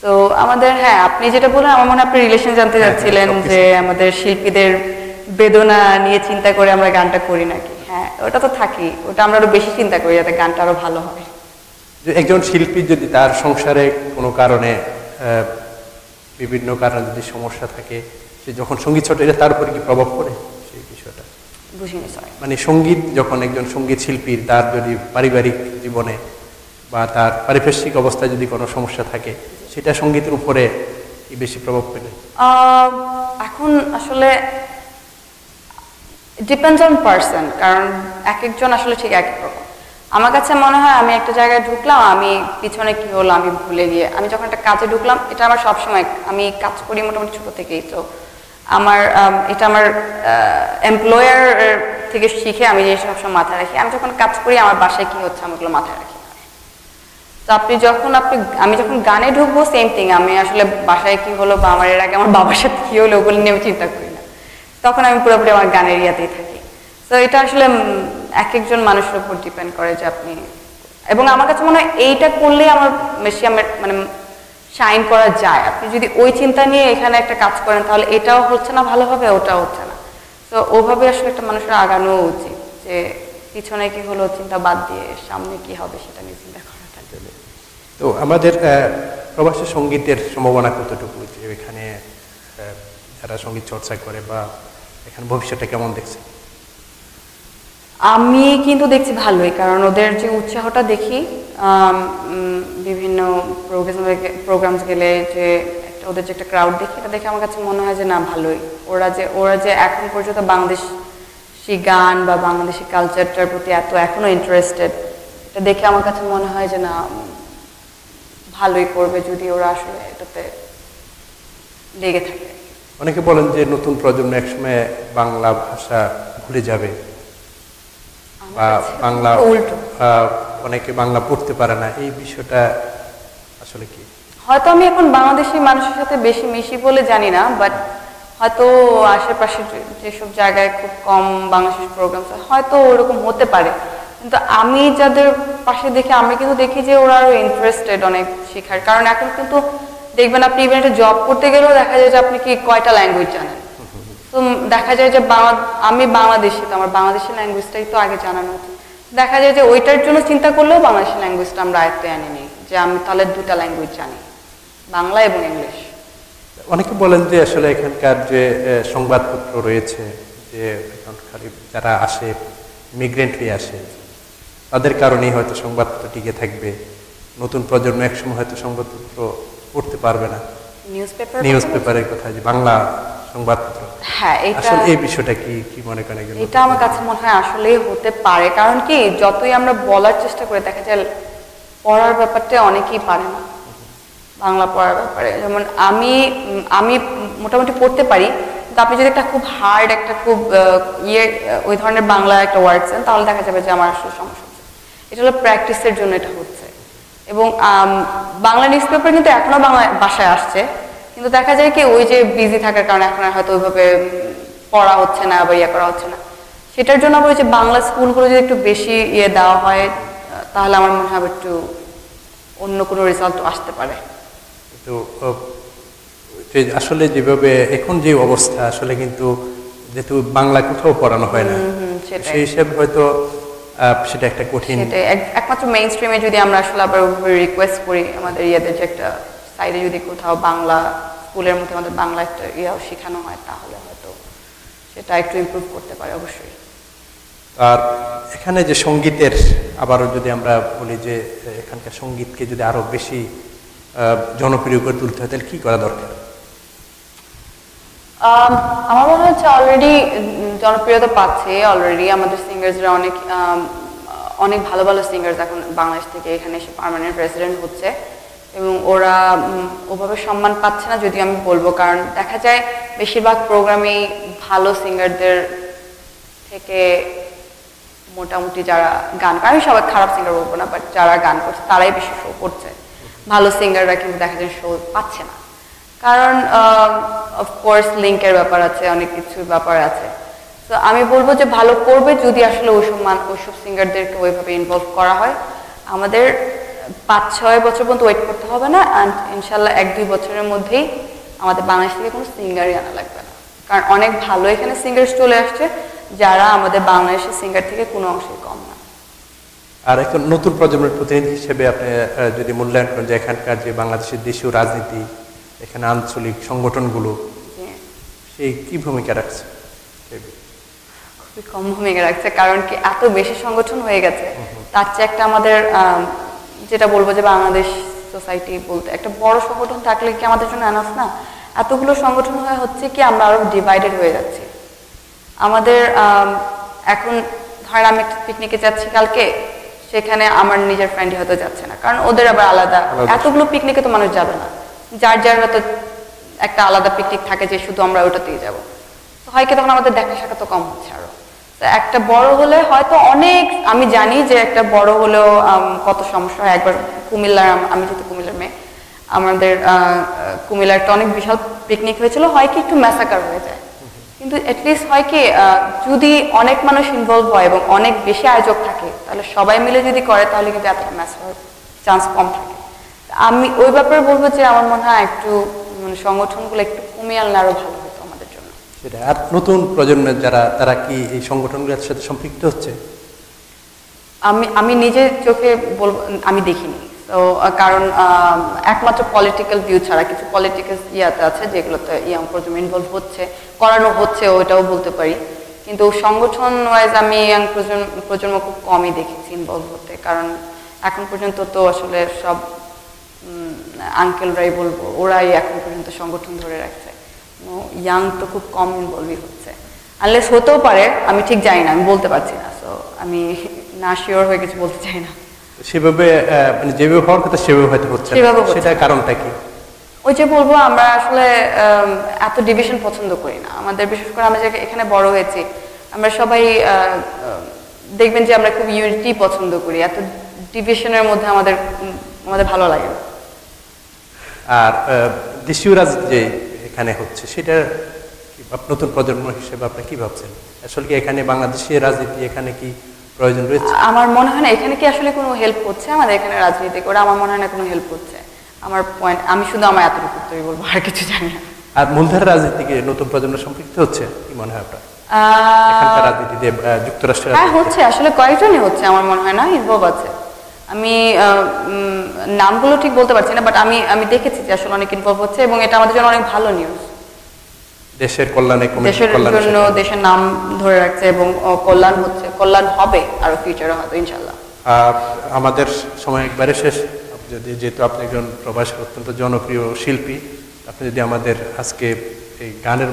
তো আমাদের, হ্যাঁ, আপনি যেটা বললেন, আমার মনে হয় আপনি রিলেশন জানতে চাচ্ছিলেন যে আমাদের শিল্পীদের বেদনা নিয়ে চিন্তা করে আমরা গানটা করি নাকি। হ্যাঁ, ওটা তো থাকি, ওটা আমরা আরো বেশি চিন্তা করি যাতে গানটা আরো ভালো হয়। একজন শিল্পী যদি তার সংসারে কোনো কারণে বিভিন্ন কারণে যদি সমস্যা থাকে, সে যখন সঙ্গীত চর্চা, এটা তার উপরে কি প্রভাব পড়ে সেই বিষয়টা? বুঝিনি, সরি। মানে সঙ্গীত, যখন একজন সঙ্গীত শিল্পীর তার যদি পারিবারিক জীবনে বা তার পারিপার্শ্বিক অবস্থায় যদি কোনো সমস্যা থাকে, সেটা সঙ্গীতের উপরে কি বেশি প্রভাব ফেলে? এখন আসলে ডিপেন্ডস অন পারসন, কারণ এক একজন আসলে ঠিক এক এক রকম। আমার কাছে মনে হয় আমি একটা জায়গায় ঢুকলাম, আমি পিছনে কি হলো আমি ভুলে গিয়ে আমি যখন একটা কাজে ঢুকলাম, এটা আমার সবসময়, আমি কাজ করি মোটামুটি ছোট থেকেই, তো এটা আমার এমপ্লয়ার থেকে শিখে আমি যে সবসময় মাথায় রাখি। আমি যখন কাজ করি আমার বাসায় কি হচ্ছে আমি ওগুলো মাথায় রাখি। তো আমি যখন গানে ঢুকবো, সেম থিং, আমি আসলে বাসায় কি হলো বা আমার এর আগে আমার বাবার সাথে কি হলো ওগুলো নিয়ে আমি চিন্তা করি না, তখন আমি পুরোপুরি আমার গানের ইয়াতেই থাকি। তো এটা আসলে এক একজন মানুষের উপর ডিপেন্ড করে যে আপনি, এবং আমার কাছে মনে হয় এইটা করলেই আমার বেশি মানে শাইন করা যায়। আপনি যদি ওই চিন্তা নিয়ে এখানে একটা কাজ করেন, তাহলে এটাও হচ্ছে না ভালোভাবে, ওটাও হচ্ছে না। তো ওভাবে আসলে একটা মানুষের আগানো উচিত, যে পিছনে কি হলো চিন্তা বাদ দিয়ে সামনে কি হবে সেটা নিয়ে চিন্তা করাটা। তো আমাদের প্রবাসী সঙ্গীতের সম্ভাবনা কতটুকু, যে এখানে যারা সঙ্গীত চর্চা করে, বা এখানে ভবিষ্যৎটা কেমন দেখছে? আমি কিন্তু দেখছি ভালোই, কারণ ওদের যে উৎসাহটা দেখি বিভিন্ন প্রোগ্রামস গেলে, যে ওদের যে একটা ক্রাউড দেখি, এটা দেখে আমার কাছে মনে হয় যে না ভালোই। ওরা যে এখন পর্যন্ত বাংলাদেশি গান বা বাংলাদেশি কালচারটার প্রতি এখনো ইন্টারেস্টেড, এটা দেখে আমার কাছে মনে হয় যে না ভালোই করবে যদি ওরা আসলে এটাতে লেগে থাকে। অনেকে বলেন যে নতুন প্রজন্ম একসময় বাংলা ভাষা ভুলে যাবে, বা বাংলা অনেকে বাংলা পড়তে পারে না, এই বিষয়টা আসলে কি? হয়তো আমি এখন বাংলাদেশি মানুষের সাথে বেশি মিশি বলে জানি না, বাট হয়তো আশেপাশে যেসব জায়গায় খুব কম বাংলাদেশি প্রোগ্রাম হয়তো ওরকম হতে পারে, কিন্তু আমি যাদের পাশে দেখি আমি কিন্তু দেখি যে ওরা আরো ইন্টারেস্টেড অনেক শেখার। কারণ এখন কিন্তু দেখবেন আপনি ইভেন একটা জব করতে গেলেও দেখা যায় যে আপনি কি কয়টা ল্যাঙ্গুয়েজ জানেন, তো দেখা যায় যে আমি বাংলাদেশি, তো আমার বাংলাদেশি ল্যাঙ্গুয়েজটাই তো আগে জানানো উচিত। দেখা যায় যে ওইটার জন্য চিন্তা করলেও বাংলাদেশি ল্যাঙ্গুয়েজটা আমরা আয়ত্তে আনিনি, যে আমি তাহলে দুটা ল্যাঙ্গুয়েজ জানি, বাংলা এবং ইংলিশ। অনেকে বলেন যে আসলে এখানকার যে সংবাদপত্র রয়েছে, যে এখানকার যারা আসে ইমিগ্রেন্ট হয়ে আসে, তাদের কারণেই হয়তো সংবাদপত্র টিকে থাকবে, নতুন প্রজন্ম একসময় হয়তো সংবাদপত্র পড়তে পারবে না। নিউজ পেপারের কথা, যে বাংলা সংবাদপত্র, হ্যাঁ, আসলে এই বিষয়টা কি মনে করেন? এটা আমার কাছে মনে হয় আসলেই হতে পারে, কারণ কি যতই আমরা বলার চেষ্টা করে দেখা যায় পড়ার ব্যাপারটা অনেকেই পারে না, বাংলা পড়ার ব্যাপারে। যেমন আমি মোটামুটি পড়তে পারি, কিন্তু আপনি যদি একটা খুব হার্ড একটা খুব ওই ধরনের বাংলা একটা ওয়ার্ড চান, তাহলে দেখা যাবে যে আমার আসলে সমস্যা হচ্ছে। এটা হলো প্র্যাকটিসের জন্য এটা হচ্ছে। এবং বাংলা নিউজ পেপার কিন্তু এখনো বাংলা ভাষায় আসছে, কিন্তু দেখা যায় কি ওই যে বিজি থাকার কারণে এখন আর হয়তো ওইভাবে পড়া হচ্ছে না বা করা হচ্ছে না। সেটার জন্য আবার ওই যে বাংলা স্কুলগুলো যদি একটু বেশি দেওয়া হয়, তাহলে আমার মনে হয় একটু অন্য কোনো রেজাল্ট আসতে পারে। তো আসলে যেভাবে এখন যে অবস্থা, আসলে কিন্তু যেহেতু বাংলা কোথাও পড়ানো হয় না, সেই হিসাবে হয়তো সেটা একটা কঠিন। একমাত্র মেইন স্ট্রিমে যদি আমরা আসলে আবার রিকোয়েস্ট করি আমাদের ইয়াদের যে একটা সাইডে যদি কোথাও বাংলা স্কুলের মধ্যে আমাদের বাংলা একটা শেখানো হয়, তাহলে হয়তো সেটা একটু ইমপ্রুভ করতে পারে অবশ্যই। আর এখানে যে সঙ্গীতের, আবারও যদি আমরা বলি যে এখানকার সঙ্গীতকে যদি আরো বেশি জনপ্রিয় করে তুলতে হয়, তাহলে কি করা দরকার? আমার মনে হচ্ছে অলরেডি জনপ্রিয়তা পাচ্ছে। অলরেডি আমাদের সিঙ্গার্সরা অনেক ভালো ভালো সিঙ্গার্স এখন বাংলাদেশ থেকে এখানে এসে পার্মানেন্ট রেসিডেন্ট হচ্ছে, এবং ওরা ওভাবে সম্মান পাচ্ছে না যদিও আমি বলবো, কারণ দেখা যায় বেশিরভাগ প্রোগ্রামেই ভালো সিঙ্গারদের থেকে মোটামুটি যারা গান করে, আমি সবাই খারাপ সিঙ্গার বলবো না, বাট যারা গান করছে তারাই বেশি শো করছে। ভালো সিঙ্গাররা কিন্তু দেখা যায় শো পাচ্ছে না, কারণ অফকোর্স লিঙ্কের ব্যাপার আছে, অনেক কিছুর ব্যাপার আছে। তো আমি বলবো যে ভালো করবে যদি আসলে ওইসব সিঙ্গারদেরকে ওইভাবে ইনভলভ করা হয়। আমাদের 5-6 বছর পর্যন্ত ওয়েট করতে হবে না, অ্যান্ড ইনশাল্লাহ 1-2 বছরের মধ্যেই আমাদের বাংলাদেশ থেকে কোনো সিঙ্গারই আনা লাগবে না, কারণ অনেক ভালো এখানে সিঙ্গার চলে আসছে যারা আমাদের বাংলাদেশের সিঙ্গার থেকে কোনো অংশে কম না। আর এখন নতুন প্রজন্মের প্রতিনিধি হিসেবে আপনি যদি মূল্যায়ন করেন যে এখানকার যে বাংলাদেশের দেশীয় রাজনীতি, এখানে আঞ্চলিক সংগঠনগুলো, সেই কি ভূমিকা রাখছে? খুবই কম ভূমিকা রাখছে, কারণ কি এত বেশি সংগঠন হয়ে গেছে। তার চেয়ে একটা আমাদের যেটা বলবো যে বাংলাদেশ সোসাইটি বলতে একটা বড় সংগঠন থাকলে কি আমাদের জন্য এনাফ না? এতগুলো সংগঠন হয়ে হচ্ছে কি আমরা আরো ডিভাইডেড হয়ে যাচ্ছি। আমাদের এখন ধরেন আমি একটা পিকনিকে যাচ্ছি কালকে, সেখানে আমার নিজের ফ্রেন্ডই হয়তো যাচ্ছে না, কারণ ওদের আবার আলাদা। এতগুলো পিকনিকে তো মানুষ যাবে না, যার যার হয়তো একটা আলাদা পিকনিক থাকে যে শুধু আমরা ওটাতেই যাবো। তো হয় কি তখন আমাদের দেখা সাক্ষাৎ কম হচ্ছে আরো। তো একটা বড় হলে হয়তো অনেক, আমি জানি যে একটা বড় হলেও কত সমস্যা হয়। একবার কুমিল্লার, আমি যেহেতু কুমিল্লার মেয়ে, আমাদের কুমিল্লার একটা অনেক বিশাল পিকনিক হয়েছিল, হয় কি একটু ম্যাসাকার হয়ে যায়, কিন্তু অ্যাটলিস্ট হয় কি যদি অনেক মানুষ ইনভলভ হয় এবং অনেক বেশি আয়োজক থাকে, তাহলে সবাই মিলে যদি করে তাহলে কিন্তু এতটা ম্যাচ হওয়ার চান্স কম থাকে। আমি ওই ব্যাপারে বলবো যে আমার মনে হয় একটু সংগঠনগুলো একটু কমিয়ে আনলে আরো ভালো হতো আমাদের জন্য। সেটা। আর নতুন প্রজন্মের যারা, তারা কি এই সংগঠনগুলোর সাথে সম্পৃক্ত হচ্ছে? আমি নিজের চোখে বলবো আমি দেখিনি। তো কারণ একমাত্র পলিটিক্যাল ভিউ ছাড়া কিছু পলিটিক্যাল ইয়াতে আছে যেগুলোতে ইয়াং প্রজন্ম ইনভলভ হচ্ছে, করানো হচ্ছে, ওইটাও বলতে পারি। কিন্তু সংগঠন ওয়াইজ আমি ইয়াং প্রজন্ম খুব কমই দেখেছি ইনভলভ হতে, কারণ এখন পর্যন্ত তো আসলে সব আঙ্কেলরাই বলবো, ওরাই এখন পর্যন্ত সংগঠন ধরে রাখছে। ইয়াং তো খুব কম ইনভলভই হচ্ছে, আনলেস হতেও পারে, আমি ঠিক জানি না, আমি বলতে পারছি না। সো আমি না শিওর হয়ে কিছু বলতে চাই না। সেভাবে মানে যেভাবে হওয়ার কথা সেভাবে হয়তো হচ্ছে না, সেটা কারণটা কি? ওই যে বলবো আমরা আসলে এত ডিভিশন পছন্দ করি না। আমাদের বিশেষ করে আমরা যে এখানে বড় হয়েছি, আমরা সবাই দেখবেন যে আমরা খুব ইউনিটি পছন্দ করি, এত ডিভিশনের মধ্যে আমাদের ভালো লাগে না। আর দেশীয় রাজনীতি যে এখানে হচ্ছে, সেটা নতুন প্রজন্ম হিসেবে আপনি কি ভাবছেন? আসলে কি এখানে বাংলাদেশের রাজনীতি এখানে কি প্রয়োজন রয়েছে? আমার মনে হয় না এখানে কি আসলে কোনো হেল্প হচ্ছে আমাদের এখানে রাজনীতি করে, আমার মনে হয় না কোনো হেল্প হচ্ছে। আমার পয়েন্ট, আমি শুধু আমার এতটুকু উত্তরই বলবো, আর কিছু জানি না। আর মূলধারা রাজনীতিকে নতুন প্রজন্ম সম্পৃক্ত হচ্ছে কি মনে হয় আপনার এখানকার রাজনীতিতে যুক্তরাষ্ট্রের হ্যাঁ হচ্ছে, আসলে কয়েকজনই হচ্ছে আমার মনে হয় না, ইনভলভ আছে। আমি নামগুলো ঠিক বলতে পারছি না, বাট আমি দেখেছি যে আসলে অনেক ইনভলভ হচ্ছে এবং এটা আমাদের জন্য অনেক ভালো নিউজ। দেশের কল্যাণে, দেশের জন্য দেশের নাম ধরে রাখছে এবং কল্যাণ হচ্ছে, কল্যাণ হবে আরো ফিউচারে হয়তো ইনশাআল্লাহ। আমাদের সময় একবারে শেষ। যেহেতু আপনি একজন প্রবাসী অত্যন্ত জনপ্রিয় শিল্পী, আপনি যদি আমাদের আজকে এই গানের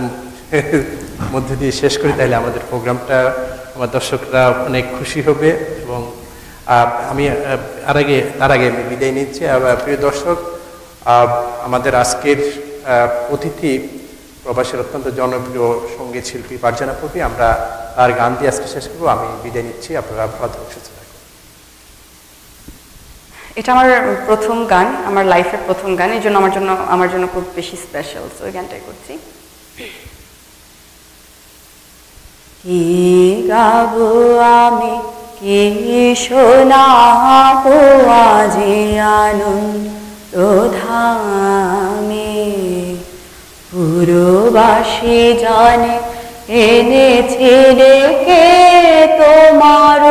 মধ্যে দিয়ে শেষ করি তাহলে আমাদের প্রোগ্রামটা আমার দর্শকরা অনেক খুশি হবে। এবং আমি তার আগে আমি বিদায় নিচ্ছি। প্রিয় দর্শক, আমাদের আজকের অতিথি প্রবাসীর অত্যন্ত জনপ্রিয় সঙ্গীত শিল্পী ফারজানা আফরোফি। আমরা তার গান দিয়ে আজকে শেষ করবো। আমি বিদায় নিচ্ছি, আপনারা ভালো থাকুন, সুস্থ থাকুন। এটা আমার প্রথম গান, আমার লাইফের প্রথম গান, এই জন্য আমার জন্য খুব বেশি স্পেশাল। তো ওই গানটাই করছি। কি গাবো আমি, কি শোনাবো আজি আনন্দ ধামে, পুরবাসী জানে এনেছিলে কে তোমার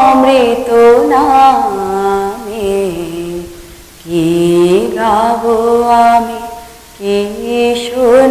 অমৃত নামে। কি গাবো আমি, কি শোনাবো